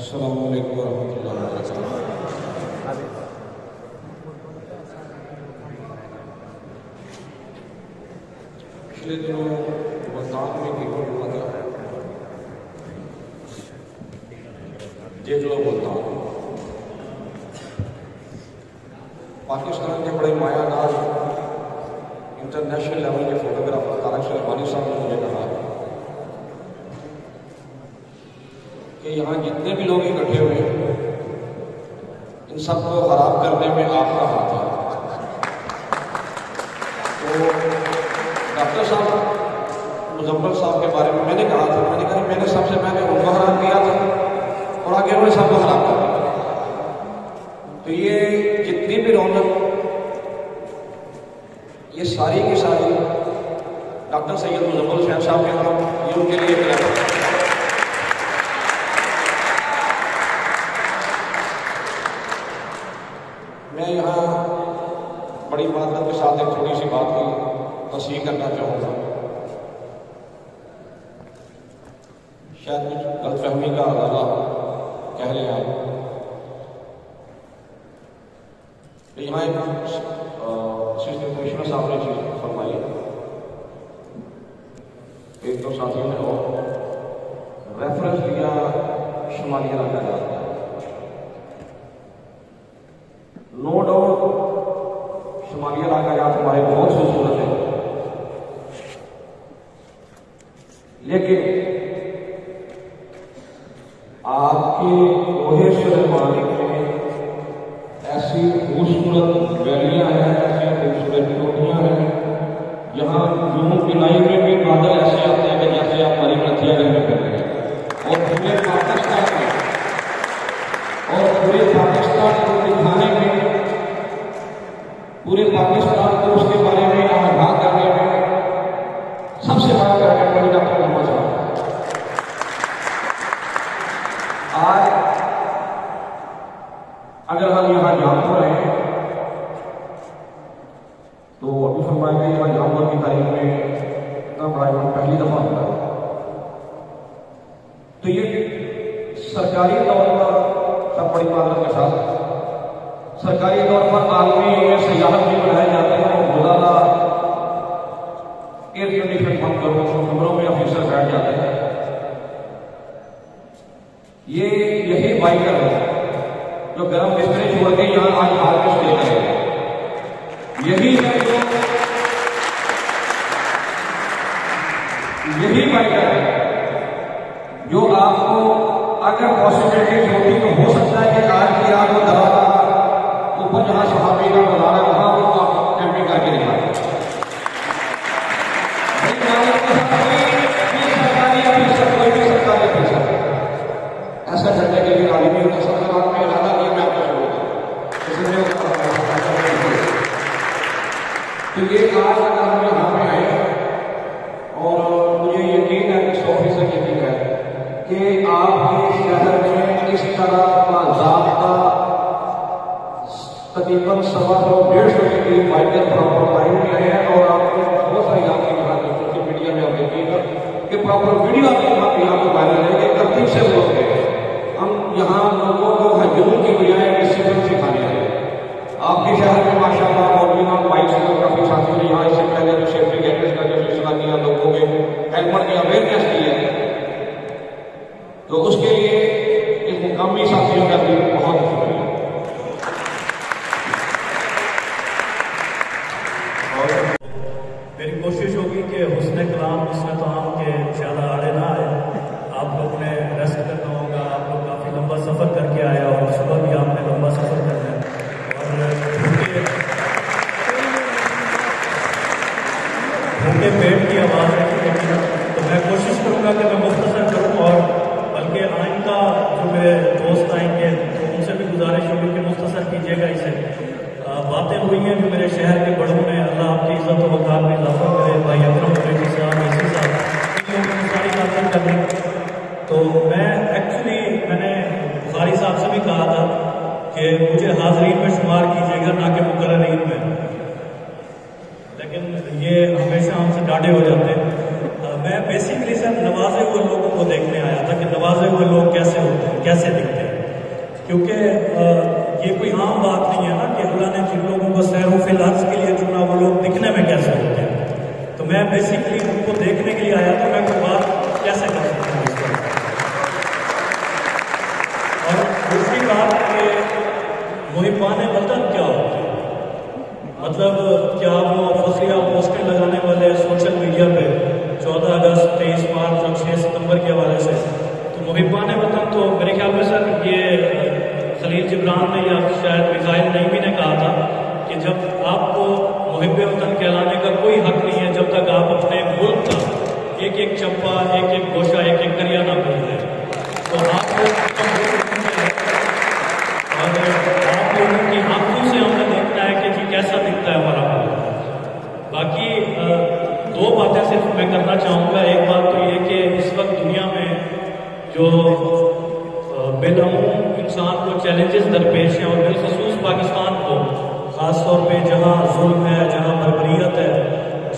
अस्सलामु अलैकुम वरहमतुल्लाहि वबरकातुहू। पिछले दिनों मुल्तान में एक इवेंट हुआ था, जेजलो मुल्तान। पाकिस्तान के बड़े मायादार इंटरनेशनल लेवल के फोटोग्राफर तारक शरबानी साहब ने मुझे कहा कि यहाँ जितने भी लोग इकट्ठे हुए इन सबको खराब करने में आपका हाथ है। तो डॉक्टर साहब मुजम्मल साहब के बारे में मैंने कहा था, मैंने सबसे पहले उनको हराम किया था और आगे उन्हें सबको हराम कर दिया। तो ये जितनी भी रौनक, ये सारी की सारी डॉक्टर सैयद मुजम्मल शहर साहब के नाम, ये उनके लिए है। मैं यहाँ बड़ी मादत के साथ एक छोटी सी बात की तस्वीर करना चाहूँगा। शायद कुछ गलतफहमी का अंदाजा कह लें आप। यहाँ एक असिस्टेंट कमिश्नर साहब ने चीज फरमाई, एक दो साथियों ने और रेफरेंस दिया शुमाली इलाका जाता है। नो डाउट शुमाली इलाका जात हमारे बहुत खूबसूरत है, लेकिन आपके लोहे सुलेमान में ऐसी खूबसूरत वैलियां हैं, ऐसी खूबसूरत चोटियां हैं, जहाँ जून जुलाई में भी बादल ऐसे आते हैं कि जैसे आप हमारी नथिया में कर रहे हैं। और पूरे पाकिस्तान को दिखाने में, पूरे पाकिस्तान को उसके बारे में आगाह करने में सबसे बड़ा करने वाली डॉक्टर मोहम्मद साहब। आज अगर हम यहाँ जानवर हैं तो अभी फरमाएंगे यहाँ जानवर की तारीख में इतना बड़ा इवेंट पहली दफा होता है। तो ये सरकारी तौर पर, सब बड़ी मादरत के साथ सरकारी तौर पर आलमी सयाहत भी बनाए जाते हैं और गुजारा एयर कंडीशन बंद करो, कमरों में ऑफिसर बैठ जाते हैं। ये यही बाइकर है जो गर्म बिस्तरे छोड़ के यहाँ आज हाल में स्टे करेगा। यही बाइकर है जो आपको अगर पॉसिबिलिटी होती तो हो सकता है कि आज की रात को दवा ऊपर जहां सहाबी का बना है वहां वो आप कैंपिंग करके दिखाए। कोई भी सरकारी ऑफिसर ऐसा करने के लिए गाड़ी भी होता सरकार में इरादा किया, मैं आपको तो ये आज अगर हम यहाँ पे आए और मुझे यकीन है कि 100% यकीन है कि आपके शहर में इस तरह का ज़ाब्ता तकरीबन 100-150 के करीब बाइकर प्रॉपर लाइन में आए हैं। और आपको बहुत सारी आपकी यहाँ सोशल मीडिया में आप देखिएगा कि प्रॉपर वीडियो यहाँ पे वायरल है कि तरतीब से लोग हैं। हम यहाँ लोगों को हजूम की बजाय डिसिप्लिन सिखाने हैं। आपके शहर में माशाअल्लाह मौजूदा बाइक से काफी साथियों ने यहाँ इससे पहले जो सेफ्टी गैजेट्स का जो सिलसिला किया, लोगों में हेलमेट की अवेयरनेस की है, तो उसके लिए इस मुकामी साथियों का भी बहुत शुक्रिया। मेरी कोशिश होगी कि हुस्न कलाम हुस्न तआम के ज़्यादा आड़े ना आए। आप लोग ने रेस्ट करना होगा, आप लोग काफ़ी लंबा सफ़र करके आए और सुबह भी आपने लंबा सफ़र करना है और भूखे पेट की आवाज़ है। तो मैं कोशिश करूँगा कि मैं मुख्तसर करूँ और बल्कि आइंदा जो मेरे दोस्त आएंगे तो उनसे भी गुजारिश होगी कि मुख्तसर कीजिएगा इसे। बातें हुई हैं जो मेरे शहर के बड़ों ने, अल्लाह आपकी इज्जत और वक़ार में इजाफा करे, भाई अकरम कुरैशी साहब, इसी साहब, इन लोगों ने सारी बातें कर दी। तो मैंने बुखारी साहब से भी कहा था कि मुझे हाज़रीन में शुमार कीजिएगा, ना कि मुकर्ररीन में, लेकिन ये हमेशा हमसे डांटे हो जाते हैं। मैं बेसिकली सर नवाजे हुए लोगों को देखने आया था कि नवाजे हुए लोग कैसे होते हैं, कैसे दिखते हैं, क्योंकि ये कोई आम बात नहीं है ना कि अल्लाह ने जिन लोगों को सैर-ओ-फिल अर्ज़ के लिए चुना वो लोग दिखने में कैसे होते हैं। तो मैं बेसिकली उनको देखने के लिए आया था, मैं कोई बात कैसे कर सकता हूँ इस पर। और दूसरी बात कि मुहिब्बान वतन क्या होते हैं, मतलब क्या वो फखरिया पोस्टें लगाने वाले सोशल मीडिया पे 14 अगस्त 23 मार्च और 6 सितंबर के हवाले से, तो मुहिब्बान वतन तो मेरे ख्याल में सर ये खलील जिब्रान ने या शायद मिसाइल नईमी ने कहा था कि जब आपको मुहिब्बे वतन कहलाने का कोई हक नहीं है जब तक आप अपने मुल्क का एक एक चप्पा, एक एक गोशा, एक एक करिया ना भूल जाए। तो आपको और आप लोगों की आंखों से हमें देखना है कि जी कैसा दिखता है हमारा मुल्क। बाकी दो बातें सिर्फ मैं करना चाहूँगा। एक बात तो ये कि इस वक्त दुनिया में जो बिलअमूम इंसान को चैलेंजेस दरपेश हैं और बिलखसूस पाकिस्तान को ख़ास तौर पे जहाँ जुल्म है, जहाँ बर्बरियत है,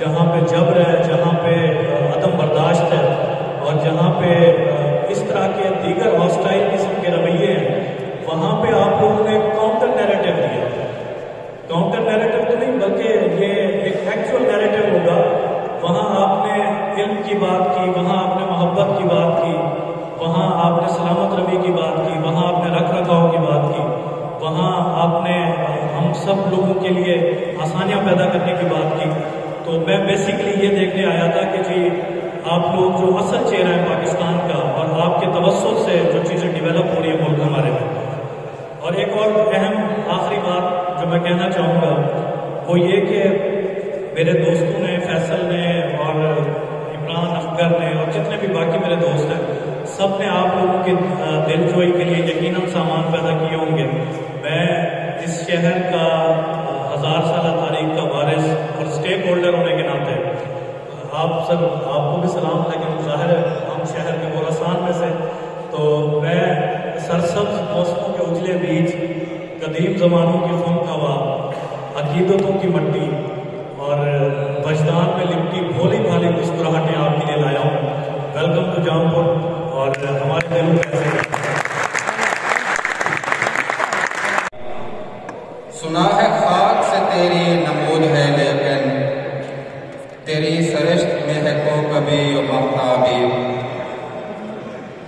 जहाँ पे जबर है, जहाँ पे अदम बर्दाश्त है और जहाँ पे इस तरह के दीगर हॉस्टाइल किस्म के रवैये हैं, वहाँ पे आप लोगों ने काउंटर नैरेटिव दिया। काउंटर नैरेटिव तो नहीं बल्कि ये एक एक्चुअल नैरेटिव होगा। वहाँ आपने इल्म की बात की, वहाँ आपने मोहब्बत की बात की, वहाँ आपने सलामत रवी की बात की, वहाँ आपने रख रखाव की बात की, वहाँ आपने हम सब लोगों के लिए आसानियाँ पैदा करने की बात की। तो मैं बेसिकली ये देखने आया था कि जी आप लोग जो असल चेहरा है पाकिस्तान का और आपके तवज्जुह से जो चीज़ें डेवलप हो रही है मुल्क हमारे में। और एक और अहम आखिरी बात जो मैं कहना चाहूँगा वो ये कि मेरे दोस्तों ने, फैसल ने और इमरान अफगर ने और जितने भी बाकी मेरे दोस्त हैं, सब ने आप लोगों की दिलजोई के लिए यकीनन सामान पैदा किए होंगे। मैं इस शहर का 1000 साल तारीख का वारिस और स्टेक होल्डर होने के नाते आप सब, आपको भी सलाम, लेकिन ज़ाहिर है हम शहर के बोरासान में से, तो मैं सरसब्ज मौसमों के उजले बीच, कदीम ज़मानों की खुनक हवा, अकीदतों की मट्टी और वजदान में लिपटी भोली भाली मुस्कुराहटें आपके लिए लाया हूँ। वेलकम टू जामपुर और हमारे दिलों में ऐसे सुना है खाक से तेरी नमूद है लेकिन तेरी सरिश्त में है को कभी महताबी,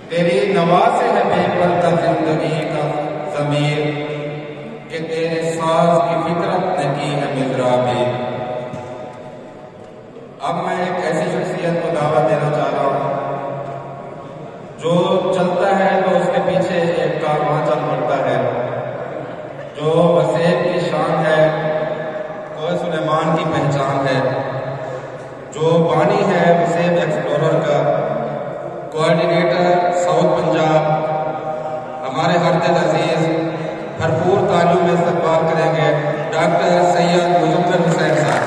तेरी नवा से है बेपर्दा जिंदगी का ज़मीर कि तेरे साज की फितरत ने की है मिज़राबी। अब मैं एक ऐसी शख्सियत को दावा देना चाह रहा हूँ जो चलता है तो उसके पीछे एक कारवां चल पड़ता है, जो वसेब की शान है, कोई सुलेमान की पहचान है, जो बानी है वसेब एक्सप्लोरर का, कोऑर्डिनेटर साउथ पंजाब, हमारे हर दिल अजीज भरपूर ताल्लुम में इस्तकबाल करेंगे डॉक्टर सैयद मुजफ्फर हुसैन साहब।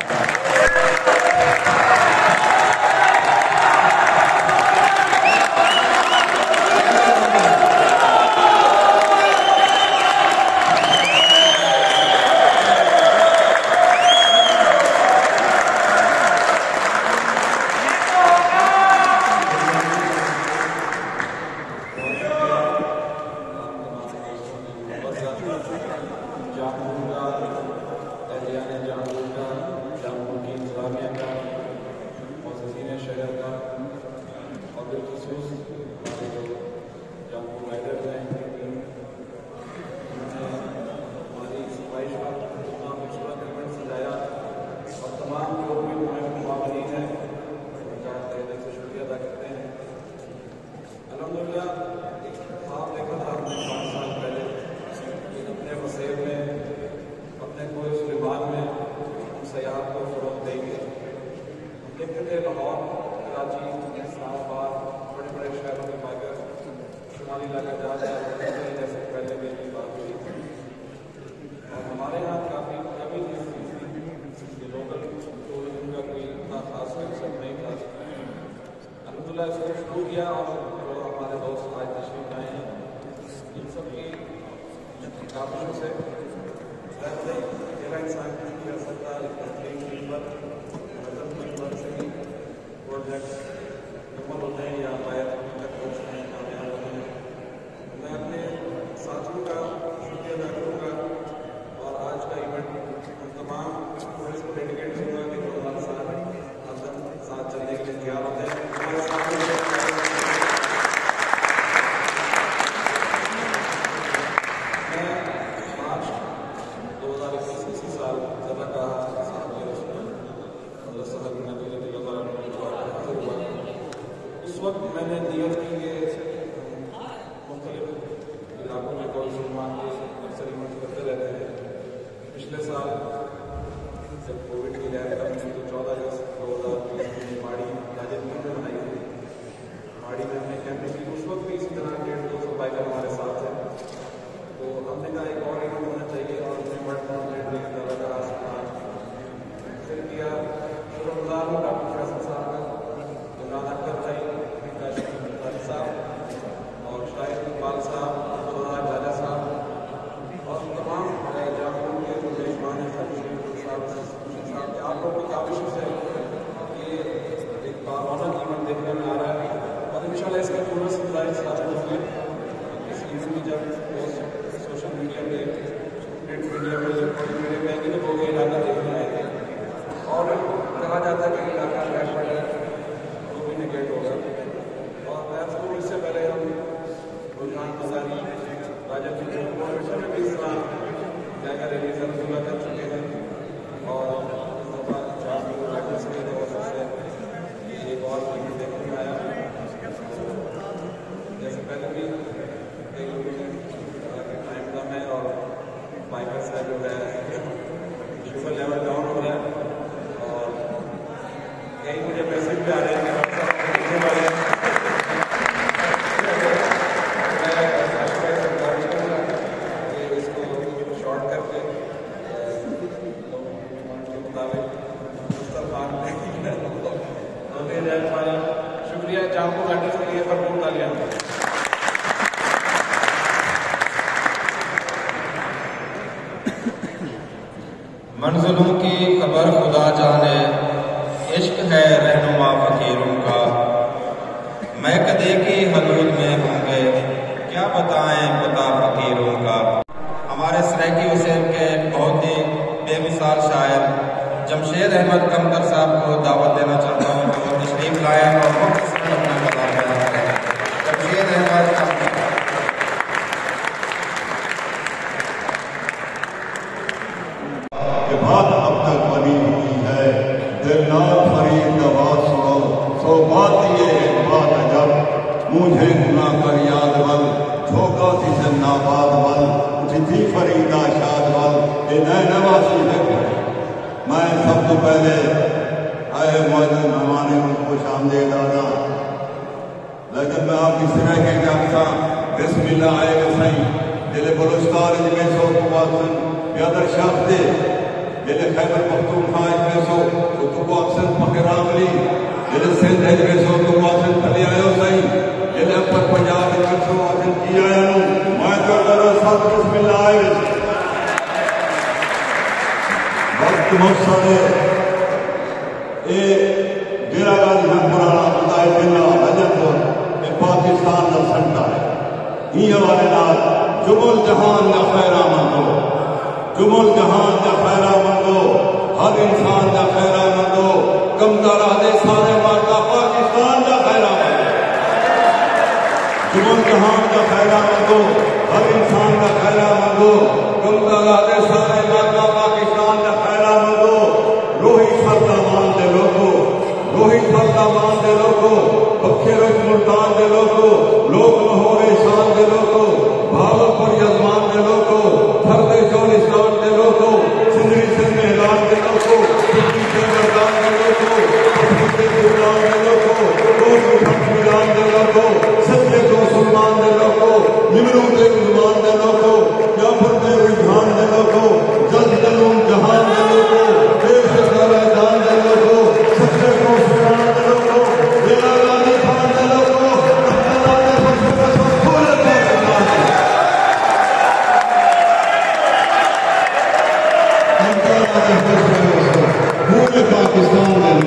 प्रोजेक्ट मुकम्मल होते हैं या शायद तक पहुँचते हैं, कामयाब होते हैं। मैं अपने इसका जो है शुगर लेवल डाउन हो रहा है और कहीं मुझे मैसेज भी आ रहे हैं इसको शॉर्ट करके के मुताबिक शुक्रिया चांपू गार्डन्स के लिए भरपूर तालियां। मंजिलों की खबर खुदा जाने, इश्क है रहनुमा फकीरों का। मैं कदे की हदूद में होंगे, क्या बताएं पता फकीरों का। हमारे सराइकी हुसैन के बहुत ही बेमिसाल शायर जमशेद अहमद कमतर साहब को दावत देना चाहता हूँ तो तशरीफ लाएं और मुख्तसर अपना कलाम बयान करें। जमशेद अहमद बात अब तक बनी हुई है, दिलनार फरीद नवाज सुनो, सो बात ये है बात अजब, मुझे गुना कर याद बल, झोंका से नाबाद बल, उठी फरीदा शाद बल, ये नए नवासी है। मैं सबसे पहले आए मौजूद मेहमान उनको शामदेद आना, लेकिन मैं आपकी सिरा के जाता बिस्मिल्लाह आए सही दिल बलुस्तान में सो कुवासन यादर शाफ्ते दिल खैबर पख्तूनख्वा में सो तो अक्सर पकरामली दिल सिंध में सो तो वासन थले आयो सही दिल पर पंजाब में सो वासन की आया हूं मैं तो करो सब बिस्मिल्लाह आए वक्त मौसम ए डेरा गाजी में पुराना बताए जिला रजतपुर ये पाकिस्तान का संटा है ये हमारे नाल जुमुल जहान का खैरा मंदो, जुमुल जहान का खैरा मंदो, हर इंसान का खैरा मंदो, कमदारा दे सारे माता पाकिस्तान का खैरा मंदो, जुमुल जहान का खैरा मंदो, हर इंसान का खैरा मंदो, कमदारा दे सारे माता पाकिस्तान का खैरा मंदो। रोही फरदामान दे लोगो, रोही फरदामान दे लोगो, पक्के रोज मुल्तान दे लोगो, लोग लाहौर शान दे लोगो, भावलपुर यजमान दे लोगो, फरदे चौलिस्तान दे लोगो, सिंधरी सिंध में ऐलान दे लोगो, सिंधी से मर्दान दे लोगो, पत्नी से गुलाम दे लोगो, रोज उठन मिलान दे लोगो, सच्चे को सुलमान दे लोगो, निमरू दे उलमान दे लोगो, जाफर दे रुझान दे लोगो, जल्द जलूम जहान दे लोगो, देश का मैदान दे लोगो, सच्चे को सुलमान दे लोगो, बेला गाली खान दे लोगो, पूरे पाकिस्तान में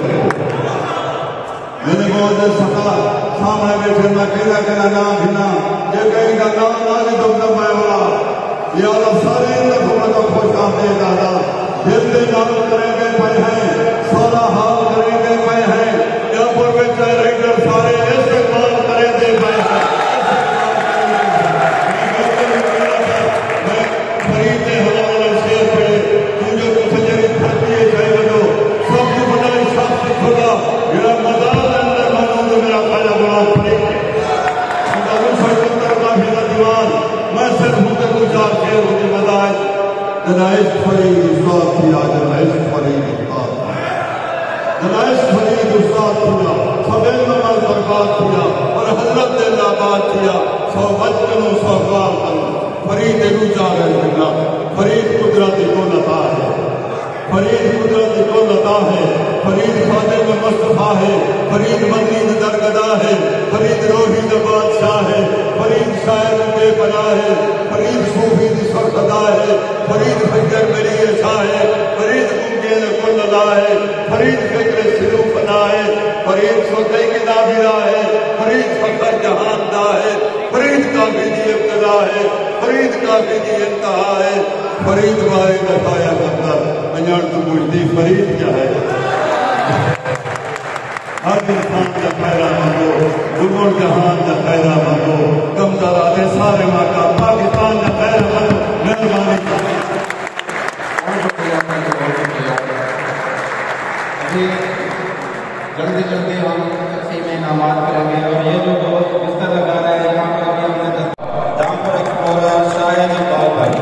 मैंने बहुत सका सामने बैठे मैं कहना नाम भिना ये कहीं का नाम ना भी तुम तब मैं बोला ये वाला सारे का खुश आते दादा दिल से नाम करेंगे पे हैं सारा हाल करेंगे पे हैं या पर राइटर सारे इस्तेमाल करेंगे पे हैं फरीद ने हवाला शेर पे मुझे कुछ जरी धरती है चाहिए तो सबसे बड़ा हिसाब से खुदा मेरा मजाक अंदर मानो तो मेरा खाजा बुला फरीद दीवान मैं सिर्फ मुझे गुजार शेर मुझे मदाज जनाइश फरीद उस्ताद थिया जनाइश फरीद उस्ताद जनाइश फरीद उस्ताद थिया सवेल नमल बर्बाद थिया और हजरत दिलाबाद थिया सौ बचकनों सौ गाल कनो फरीद रूजा रहना फरीद कुदरत को लता है फरीद कुदरत को लता है फरीद खाते में मुस्तफा है फरीद मंदिर दरगदा है फरीद रोही द बादशाह है फरीद शायर बेपना है फरीद सूफी सरसदा है फरीद फजर मेरी ऐसा है फरीद मुमकिन को लदा है फरीद फिक्र सिरू फना है फरीद सोते की नाबिरा है फरीद फखर जहान दा है फरीद काफी दी इब्तदा है फरीद काफी दी इंतहा है फरीद बारे बताया अंदर अजान तो मुझदी फरीद क्या है हर इंसान का खैरा मंगो जुमुल जहान का खैरा मंगो कमदारा दे सारे माका पाकिस्तान का खैरा मंगो मेहरबानी जल्दी जल्दी हम तकसीम इनामात करेंगे और ये जो दोस्त बिस्तर लगा रहे हैं यहाँ पर अभी हमने जामपुर एक्सप्लोरर शायद इकबाल भाई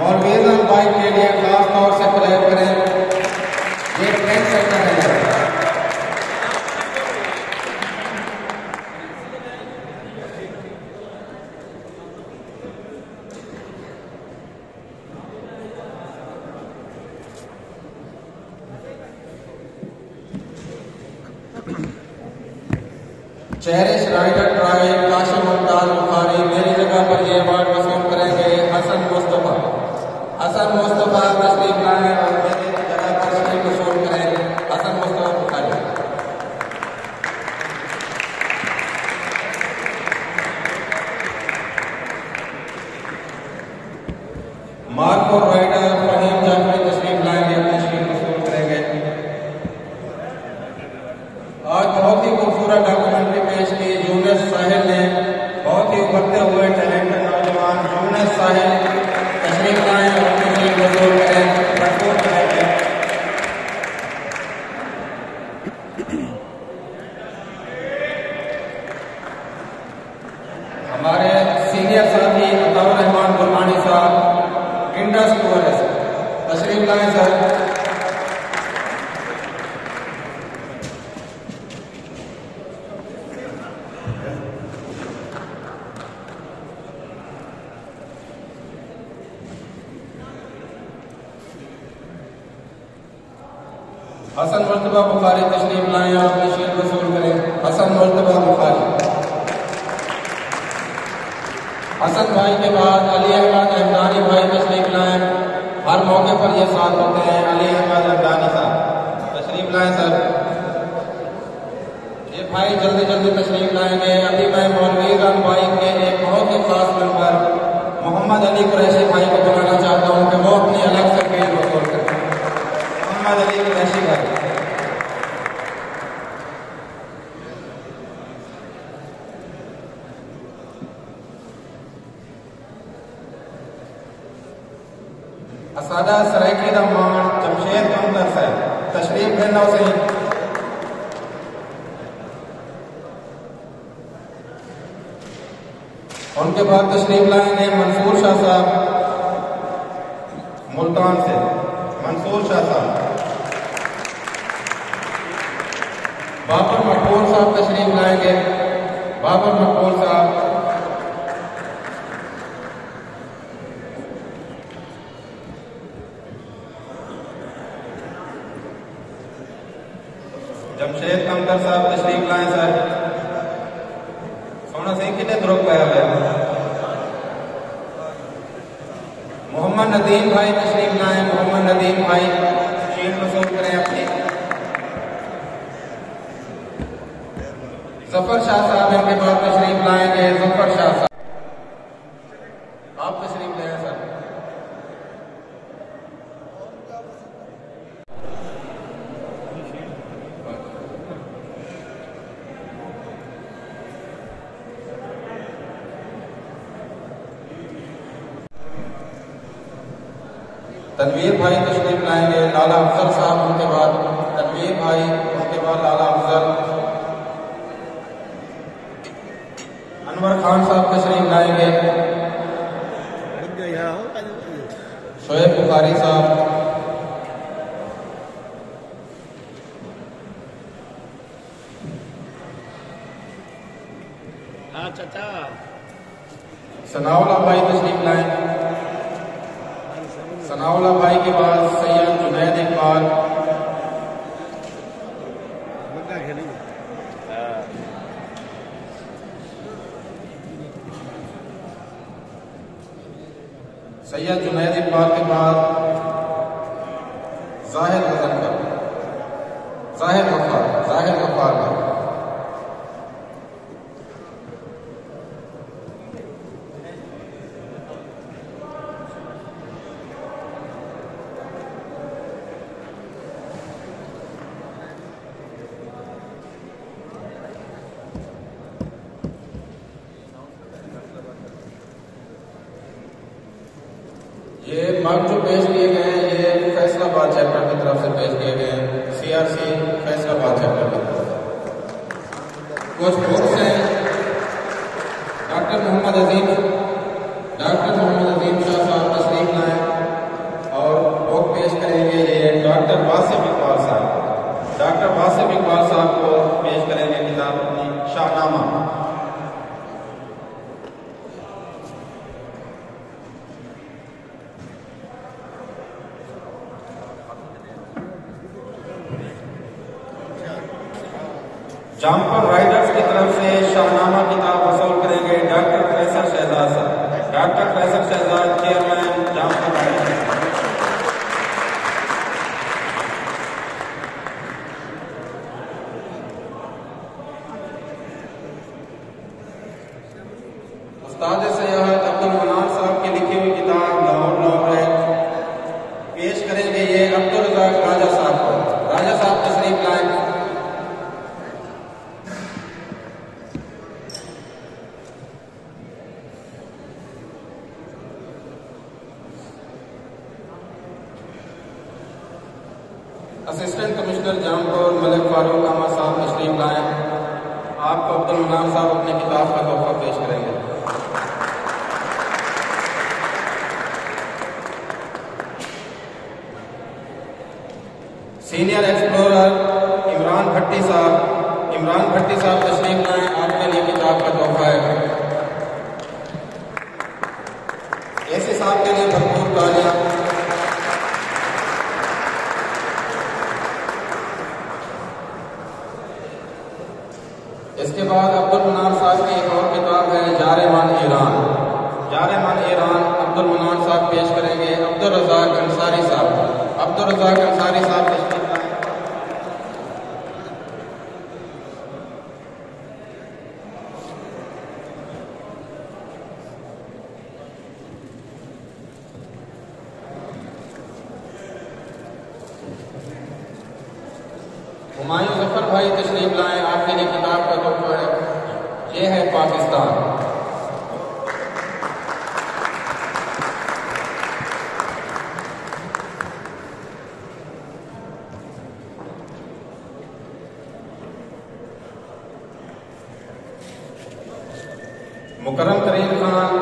मौलवी बाइक के लिए खास तौर से क्लैप करें, ये ट्रेंड सेक्टर है। चेरिश राइडर ट्राइब काशिम मुमताज बुखारी, मेरी जगह पर ये अवार्ड वसूल करेंगे हसन मुस्तफा। हसन मुस्तफा तशरीफ लाएं और मेरी जगह पर तशरीफ वसूल करें हसन मुस्तफा बुखारी। मार्को राइडर फहीम जाफरी तशरीफ लाएंगे, अपनी तशरीफ वसूल करेंगे। आज बहुत ही खूबसूरत डॉक्यूमेंट्री पेश की यूनुस साहिल ने, बहुत ही उभरते हुए टैलेंटेड नौजवान यूनुस साहिल तशरीफ लाएं और अपनी तशरीफ वसूल करें, भरपूर करेंगे। हमारे सीनियर साथी अताउर रहमान गुरबानी साहब इंडस टूरिस्ट तशरीफ लाएं सर। हसन मुस्तफा बुखारी तशरीफ लाएं और अपनी शीट वसूल करें। हसन मुस्तफा बुखारी। हसन भाई के बाद अली अहमद अहमदानी भाई तशरीफ लाएं, हर मौके पर ये साथ होते हैं। अली अहमद अहमदानी साहब तशरीफ लाएं सर। ये भाई जल्दी जल्दी तशरीफ लाएंगे। अभी मैं मौलवी भाई के एक बहुत ही खास मेंबर मोहम्मद अली कुरैशी भाई को बुलाना चाहता हूँ कि वो अपनी अलग से फील्ड वसूल करें। मोहम्मद अली कुरैशी भाई। असादा सरायकी रमान जमशेद कमदर साहब तशरीफ लेना से। उनके बाद तशरीफ लाएंगे मंसूर शाह साहब मुल्तान से। मंसूर शाह साहब। बाबर मकबूल साहब तशरीफ लाएंगे। बाबर मकबूल साहब। जमशेद कमदर साहब तशरीफ लाएं सर। सोना सिंह कितने दुरुक पाया हुआ है। मोहम्मद नदीम भाई तशरीफ लाएं। मोहम्मद नदीम भाई शीट वसूल करें अपनी। जफर शाह साहब इनके बाद तशरीफ लाएंगे। जफर शाह साहब आप तशरीफ लाएं सर। तनवीर भाई तशरीफ लाएंगे। लाला अफजल साहब उनके बाद तनवीर भाई, उनके बाद लाला अफजल। अनवर खान साहब तशरीफ लाएंगे। शोएब बुखारी साहब। सनाउल्लाह भाई तशरीफ लाएं। सनाउल्लाह भाई के बाद सैयद जुनैद इकबाल। सैयद जुनैद इकबाल के बाद जाहिद गजनफर, जाहिद गफ्फार भाई। ये मग जो पेश किए गए हैं ये फैसलाबाद चैप्टर की तरफ से पेश किए गए हैं। सीआरसी फैसलाबाद चैप्टर की तरफ से कुछ बुक्स हैं। डॉक्टर मोहम्मद अजीम शाह साहब तशरीफ लाएं। जामपुर राइडर्स की तरफ से शाहनामा किताब वसूल करेंगे डॉक्टर फैसल शहजाद साहब। Doctor Faisal Shahzad, chairman Jampur riders. उस्ताद सयाहत अब्दुल मनान साहब की लिखी हुई किताब लाहौर लॉ है, पेश करेंगे ये अब्दुल रज़ाक राजा साहब को। राजा साहब तशरीफ लाएं। असिस्टेंट कमिश्नर जामपुर मलिक फारूक अहमद साहब तशरीफ लाएं। आपको अब्दुल मनान साहब अपनी किताब का तोहफा पेश करेंगे। सीनियर एक्सप्लोरर इमरान भट्टी साहब तशरीफ लाएं। आपके लिए किताब का तोहफा है। ऐसे साहब के लिए भरपूर तालियां। इसके बाद अब्दुल मनान साहब की एक और किताब है जारे-मन ईरान। जारे-मन ईरान अब्दुल मनान साहब पेश करेंगे। अब्दुल रज़ाक अंसारी साहब तशरीफ लाएं। हुमायूं जफर भाई तशरीफ लाएं। आपके लिए किताब का तोहफा है। ये है Pakistan. Mukarram Karim Khan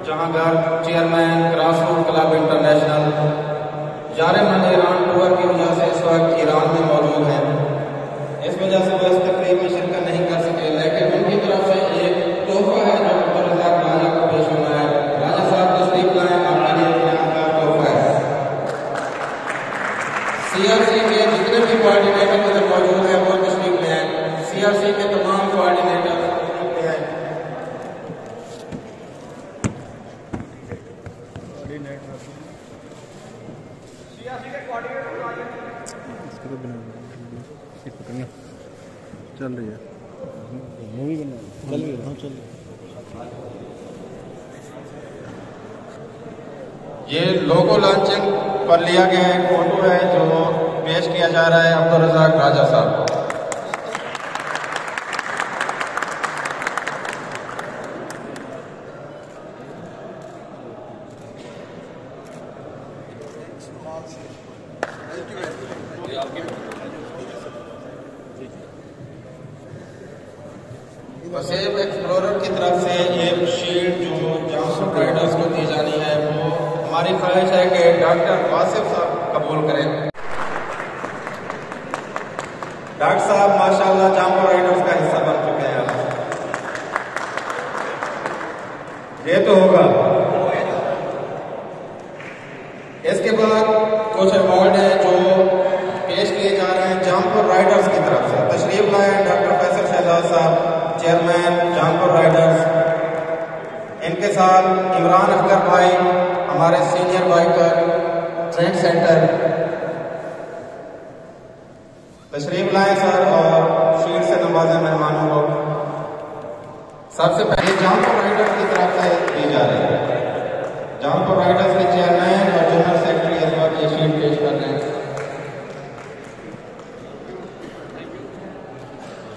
Jahangir, chairman cross road club international, जारे-मन ईरान टूर की वजह से इस वक्त ईरान में मौजूद हैं। इस वजह से वो इस तकरीब में शिरकत नहीं कर सके, लेकिन उनकी तरफ से एक तोहफा है जो अब्दुल रज़ाक राजा को पेश होना है। राजा साहब तशरीफ लाएं। आपके लिए यहाँ तोहफा है। CRC के जितने भी कोऑर्डिनेटर इधर मौजूद हैं वो तशरीफ ले आए। CRC के तमाम कोऑर्डिनेटर चल रही है मूवी बना चल रही है। चल ये लोगो लॉन्चिंग पर लिया गया एक फोटो है जो पेश किया जा रहा है अब्दुल रज़ाक राजा साहब को। वसेब एक्सप्लोरर की तरफ से ये शील्ड जो जामपुर राइडर्स को दी जानी है वो हमारी ख्वाहिश है कि डॉक्टर वासिफ साहब कबूल करें। डॉक्टर साहब माशाल्लाह जामपुर राइडर्स का हिस्सा बन चुके हैं। ये तो होगा। इसके बाद कुछ अवार्ड हैं जो पेश किए जा रहे हैं जामपुर राइडर्स की तरफ से। तशरीफ लाए डॉक्टर फैसल शहजाद साहब, चेयरमैन जामपुर राइडर्स। इनके साथ इमरान अख्तर भाई, हमारे सीनियर बाइकर ट्रेंड सेंटर, तशरीफ लाए सर और शील्ड से नवाजे मेहमानों को। सबसे पहले जामपुर राइडर्स की तरफ से दी जा रही है। जामपुर राइडर्स के चेयरमैन और जनरल सेक्रेटरी इस वक्त ये शील्ड पेश कर रहे हैं।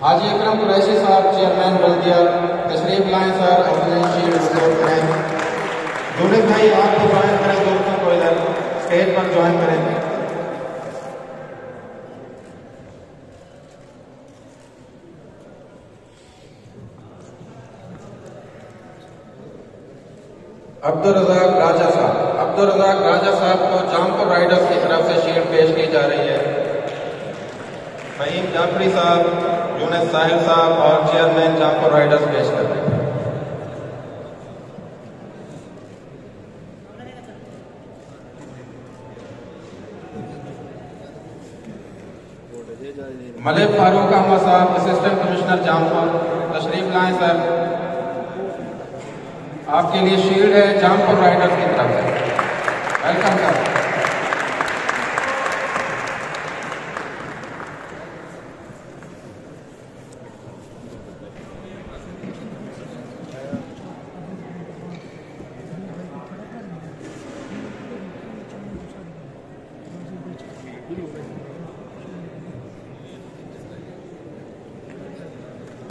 हाजी अकरम कुरैशी साहब, चेयरमैन बल्दिया, तशरीफ लाएं सर, अपने शील्ड रिपोर्ट करें। यूनिस भाई आप भी ज्वाइन करें, दोस्तों को इधर स्टेज पर ज्वाइन करें। अब्दुल रज़ाक राजा साहब को जामपुर राइडर्स की तरफ से शील्ड पेश की जा रही है। फहीम जाफरी साहब, यूनिस साहिल साहब और चेयरमैन जामपुर राइडर्स पेश कर रहे हैं। दे मलिक फारूक अहमद साहब असिस्टेंट कमिश्नर जामपुर तशरीफ लाएं सर। आपके लिए शील्ड है जामपुर राइडर्स की तरफ से। Welcome sir.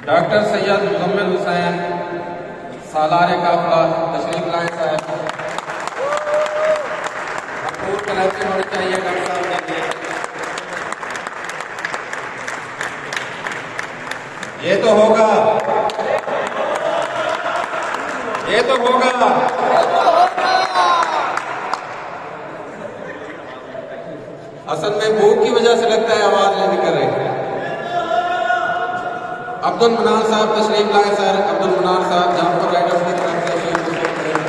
Doctor Syed Muzammil Hussain सालार काफला तशरीफ लाएं साहब। भरपूर कलेक्शन होनी चाहिए डॉक्टर साहब के लिए। ये तो होगा, ये तो होगा। असल में भूख की वजह से लगता है आवाज नहीं निकल रही। अब्दुल मनान साहब तशरीफ लाएं सर। अब्दुल मनान साहब जामपुर राइडर्स की तरफ से शील्ड वसूल करेंगे।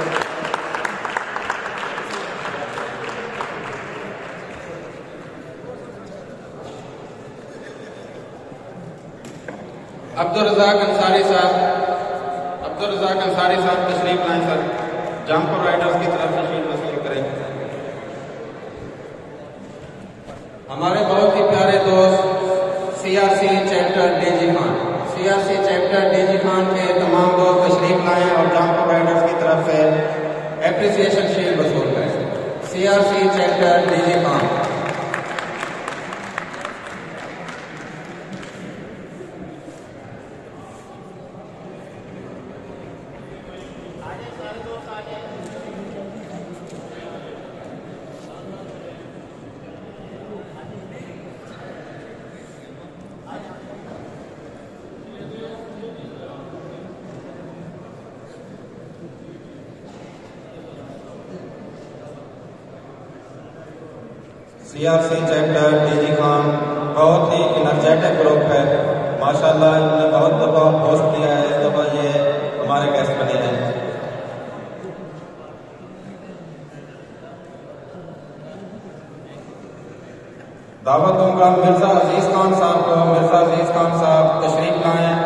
अब्दुल रज़ाक अंसारी साहब, अब्दुल रज़ाक अंसारी साहब तशरीफ लाएं सर। जामपुर राइडर्स की तरफ से शील्ड वसूल करेंगे। हमारे बहुत ही प्यारे दोस्त CRC chapter DG Khan, CRC chapter DG Khan के तमाम दोस्त तशरीफ लाएं और जामपुर राइडर्स की तरफ से एप्रिसिएशन शील्ड वसूल करें। CRC chapter DG Khan. CRC chapter DG Khan बहुत ही एनर्जेटिक ग्रुप है माशाल्लाह। इन्होंने बहुत दफ़ा होस्ट किया है, इस दफ़ा ये हमारे गेस्ट बने हैं। दावत दूंगा मिर्जा अजीज खान साहब को। मिर्जा अजीज खान साहब तशरीफ लाएं।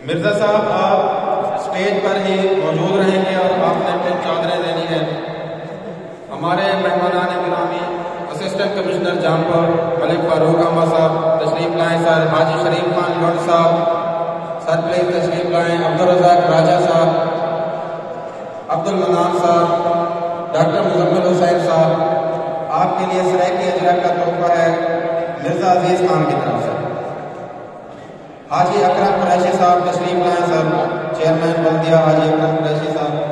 मिर्जा साहब आप स्टेज पर ही मौजूद रहेंगे और आपने कुछ चादरें देनी है। हमारे मेहमानान गिरामी असिस्टेंट कमिश्नर जामपुर मलिक फारूक अहमद साहब तशरीफ लाएं सर। हाजी शरीफ खान गौड़ साहब सर प्लीज तशरीफ लाएं। अब्दुल रज़ाक राजा साहब, अब्दुल मनान साहब, डॉक्टर मुजम्मिल हुसैन साहब। आपके लिए सराय की अजरा का तोहफा है मिर्जा अजीज खान की तरफ से। हाजी अकरम कुरैशी साहब तशरीफ लाएं सर। चेयरमैन बल्दिया हाजी अकरम कुरैशी साहब।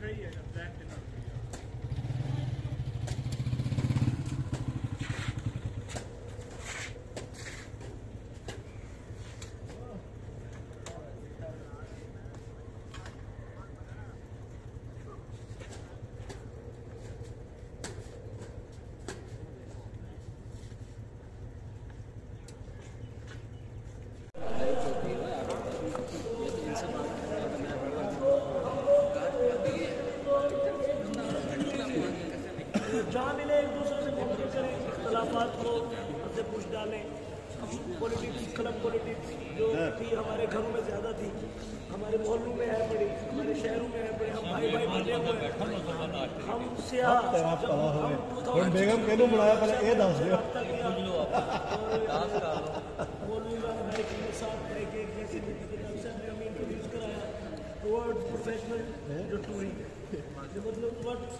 सही है ब्लैक डिनर। जहाँ मिले एक दूसरे से मिलकर करें, इख्तलाफात को से पूछ डालें। पॉलिटिक्स, क्लब पॉलिटिक्स जो थी हमारे घरों में ज़्यादा थी, हमारे मोहल्लों में है बड़ी, हमारे शहरों में है बड़ी। हम भाई भाई बने हुए हैं, हम सियाह बेगम कहने बुलाया पहले ये दस दियो प्रोफेशनल जो टूरिंग मतलब what is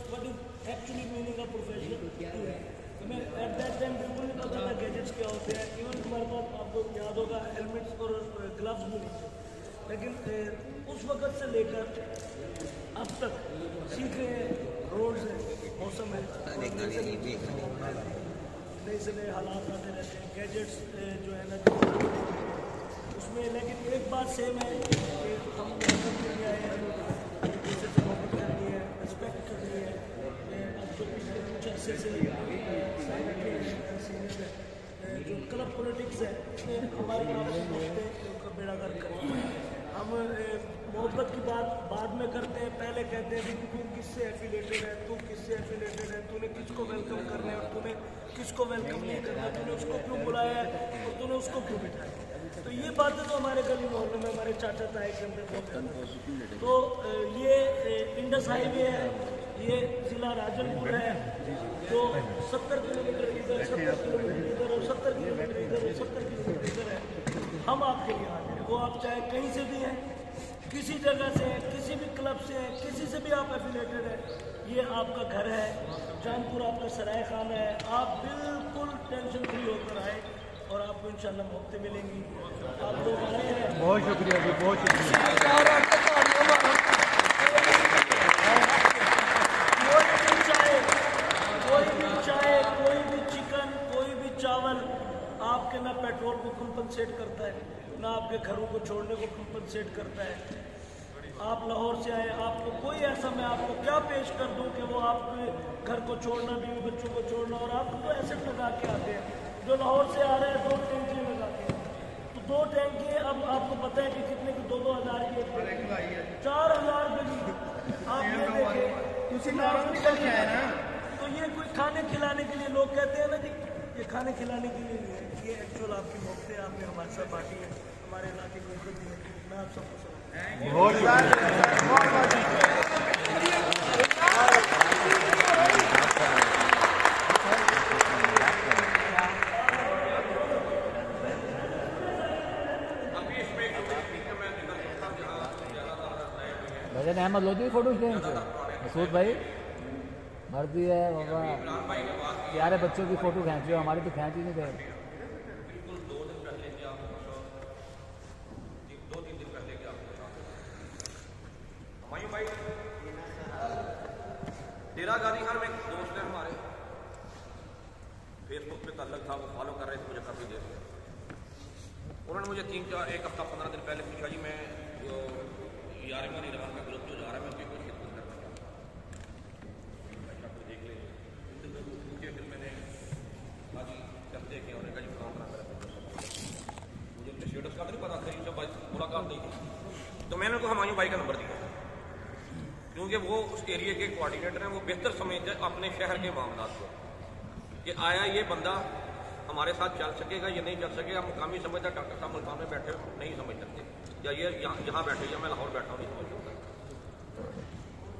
actually meaning of professional touring. हमें एट दैट टाइम बिल्कुल नहीं पता था गैजेट्स क्या होते हैं। इवन हमारे पास आपको याद होगा हेलमेट्स और ग्लव्स भी नहीं थे, लेकिन उस वक़्त से लेकर अब तक सीख रहे हैं। रोड्स है, मौसम है, नए से नए हालात आते रहते हैं। गैजेट्स जो है ना उसमें, लेकिन एक बात सेम है कि हम करने आए हैं, दूसरे से मोहब्बत करनी है, रिस्पेक्ट करनी है। अब जो पिछले कुछ अर्से से जो क्लब पॉलिटिक्स है उसमें हमारे उनका बेड़ा गर्क करना है। हम मोहब्बत की बात बाद में करते हैं, पहले कहते हैं कि तू किससे एफिलेटेड है, तू किससे एफिलेटेड है, तूने किसको वेलकम करना है और तूने किसको वेलकम नहीं करना, तूने उसको क्यों बुलाया है और तूने उसको क्यों बिठाया। तो ये बातें तो हमारे गली मोहल्ले में हमारे चाचा ताए के अंदर बहुत ज़्यादा। तो ये इंडस हाईवे है, ये ज़िला राजनपुर है, जो 70 किलोमीटर इधर, 70 किलोमीटर इधर और 70 किलोमीटर इधर और 70 किलोमीटर इधर है। हम आपके लिए आ रहे हैं, वो आप चाहे कहीं से भी हैं, किसी जगह से हैं, किसी भी क्लब से हैं, किसी से भी आप एफिलेटेड हैं, ये आपका घर है। जानपुर आपका सराय खाना है। आप बिल्कुल टेंशन फ्री होकर आए और आपको इंशाल्लाह मौके मिलेंगी। आप लोग आए हैं, बहुत शुक्रिया जी, बहुत शुक्रिया। कोई भी चिकन, कोई भी चावल आपके ना पेट्रोल को कंपनसेट करता है, ना आपके घरों को छोड़ने को कंपनसेट करता है। आप लाहौर से आए, आपको कोई ऐसा मैं आपको क्या पेश कर दूं कि वो आपके घर को छोड़ना, बीवी बच्चों को छोड़ना, और आप तो एसेट लगा के आते हैं। जो लाहौर से आ रहे हैं 2 टैंकी लगा के, तो 2 टैंकी अब आपको पता है कि कितने की 2-2 हज़ार की 4,000 रुपये आप ये देखें। तो ये कोई खाने खिलाने के लिए लोग कहते हैं ना जी, ये खाने खिलाने के लिए नहीं है, ये एक्चुअल आपकी मौके आपने हमारे साथ बांटी है, हमारे इलाके की इज्जत दी है। मैं आप सबको भजन अहमद लोधी फोटो खींच मसूद भाई मर्जी है बाबा, प्यारे बच्चों की फोटो खींच रहे हो, हमारी तो खींच ही नहीं रहे। डेरा गाजी खान में एक दोस्त है हमारे, फेसबुक पे ताल्लुक था, वो फॉलो कर रहे थे मुझे काफ़ी देर से। उन्होंने मुझे 1 हफ्ता 15 दिन पहले पूछा जी मैं जो यारमान ईरान का ग्रुप जो जा रहा है मैं उसकी कोई खिदमत करना चाहता हूँ, आपको देख ले। फिर मैंने आज करते कि उन्होंने कहीं काम करा मुझे उनके स्टेटस का नहीं पता था, जब मुलाकात नहीं थी, तो मैंने उनको हुमायूं भाई का नंबर दिया, क्योंकि वो उस एरिया के कोऑर्डिनेटर हैं, वो बेहतर समझते हैं अपने शहर के मामला को कि आया ये बंदा हमारे साथ चल सकेगा, ये नहीं चल सकेगा। मुकामी समझता डॉक्टर साहब मुल्तान में बैठे नहीं समझ सकते, या ये यहाँ बैठे या मैं लाहौर बैठा हूँ नहीं समझ सकता।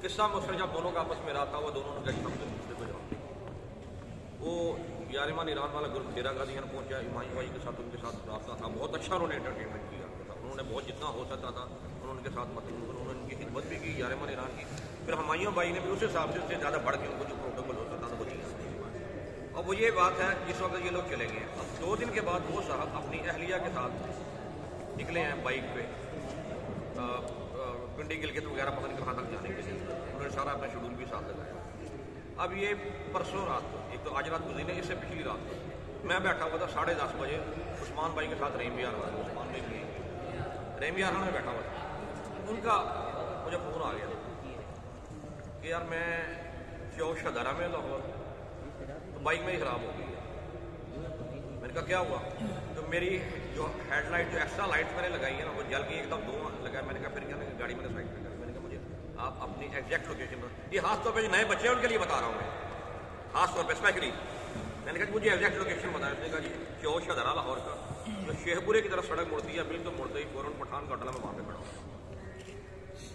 किस्सा मुझसे जब दोनों का आपस में रहा था, वो दोनों ने गई हमसे दूसरे को जवाब। वो यारमान ईरान वाला ग्रुप डेरा गाजी खान पहुँचा, हुमायूं भाई के साथ उनके साथ रहा था, बहुत अच्छा उन्होंने एंटरटेनमेंट किया था, उन्होंने बहुत जितना हो सकता था उन्होंने उनके साथ मतलब उन्होंने उनकी खिदमत भी की यारमान ईरान की। फिर हुमायूं भाई ने भी उस हिसाब से उससे ज़्यादा बढ़ के उनको जो प्रोटोकॉल हो सकता था वो दिया। और वो ये बात है जिस वक्त ये लोग चले गए, अब 2 दिन के बाद वो साहब अपनी अहलिया के साथ निकले हैं बाइक पे पिंडी गिलगित वगैरह पता नहीं कहाँ तक जाने के लिए उन्होंने सारा अपना शेड्यूल भी साथ लगाया। अब ये परसों रात को, एक तो आज रात गुजरी है, इससे पिछली रात को मैं बैठा हुआ था 10:30 बजे उस्मान भाई के साथ रहीम यार उस्मान भाई भी रहीम यार में बैठा हुआ था। उनका मुझे फ़ोन आ गया कि यार मैं चौक शदारा में लाहौर तो बाइक में ही ख़राब हो गई है। मैंने कहा क्या हुआ? तो मेरी जो हेडलाइट जो एक्स्ट्रा लाइट्स मैंने लगाई है ना वो जल गई, एकदम धुआं लगा। मैंने कहा फिर क्या गाड़ी मैंने साइड पर करी। मैंने कहा मुझे आप अपनी एग्जैक्ट लोकेशन पर, ये खास तौर पर जो नए बच्चे हैं उनके लिए बता रहा हूँ मैं, खास तौर पर स्पेशली। मैंने कहा मुझे एग्जैक्ट लोकेशन बताया। उसने कहा जी चौक शदारा लाहौर का जो शेखपुरे की तरफ सड़क मुड़ती है, बिल्कुल मुड़ते ही फौरन पठान का होटल में वहाँ पे खड़ा हूँ।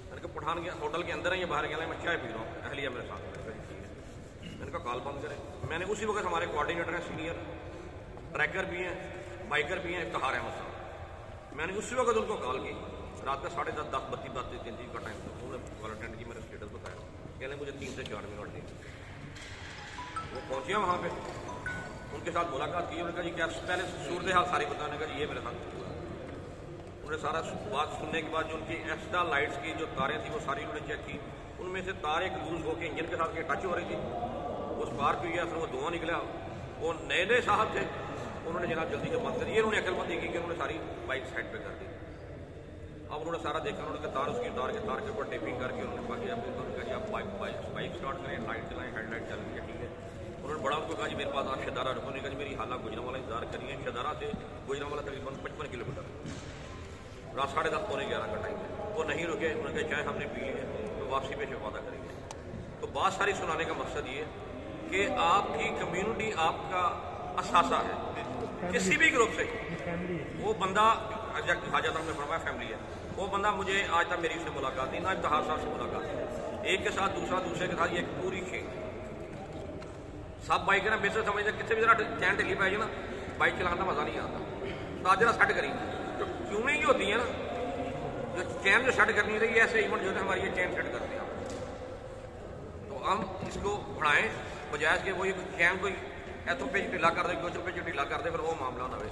मैंने कहा पठान के होटल के अंदर है या बाहर गया? मैं चाय पी रहा हूँ, अहलिया मेरे साथ। मैंने कहा कॉल बंद करें। मैंने उसी वक्त हमारे कोऑर्डिनेटर हैं, सीनियर ट्रैकर भी हैं, बाइकर भी हैं, इफ्तिखार अहमद साहब, मैंने उसी वक्त उनको कॉल की। रात का 10:30 32 का टाइम था। उन्होंने कॉल अटेंड की, मेरा स्टेटस बताया। कहने मुझे 3 से 4 मिनट दें। वो पहुँचे वहाँ पे, उनके साथ मुलाकात की। उन्होंने कहा जी क्या पहले सूरत हाल सारी बताने का, ये मेरे साथ हुआ। उन्होंने सारा बात सुनने के बाद जो उनकी एक्स्ट्रा लाइट्स की जो तारें थी वो सारी उन्होंने चेक की। उनमें से तार एक लूज होकर इंजन के साथ टच हो रही थी, वो स्पार्क हुई गया, फिर वो धुआं निकला। वो नए साहब थे, उन्होंने जनाब जल्दी से बंद कर दिया। उन्होंने अकलमंदी की कि उन्होंने सारी बाइक साइड पे कर दी। अब उन्होंने सारा देखा, उन्होंने तार उसकी तार के ऊपर टेपिंग करके उन्होंने बाकी आप बाइक स्टार्ट करें, लाइट चलाएं, हेडलाइट चल रही है, ठीक है। उन्होंने बड़ा उनको कहा जी मेरे पास आप शदारा रुको। नहीं कहा मेरी हाला गुजरावाला इंतजार करिए। शदारा से गुजरावाला तकरीबन 55 किलोमीटर, रात 10:30 पौने 11 का टाइम है। वो नहीं रुके, उन्होंने कहा चाहे हमने पी ली है तो वापसी पे वादा करेंगे। तो बात सारी सुनाने का मकसद ये कि आपकी कम्युनिटी आपका असासा है, किसी भी ग्रुप से। वो बंदा हाजा साहब ने फरमाया फैमिली है, वो बंदा मुझे आज तक मेरी उससे मुलाकात नहीं, ना इफ्तिखार साहब से मुलाकात नहीं। एक के साथ दूसरा, दूसरे के साथ, ये एक पूरी चेन। सब बाइक ना बेसर समझते कितने भी जरा चैन ढिली पाई ना, बाइक चलाने का मजा नहीं आता। तो आज जरा सेट करी तो क्यों नहीं होती है ना, जो चैन जो सेट करनी रही ऐसे इवेंट जो है हमारी ये चैन सेट करते हैं। तो हम इसको बढ़ाएं बजाय कि वो चैन कोई ऐसा पेज ढीला कर दे, कुछ पेज ढीला कर दे, फिर वो मामला ना हो।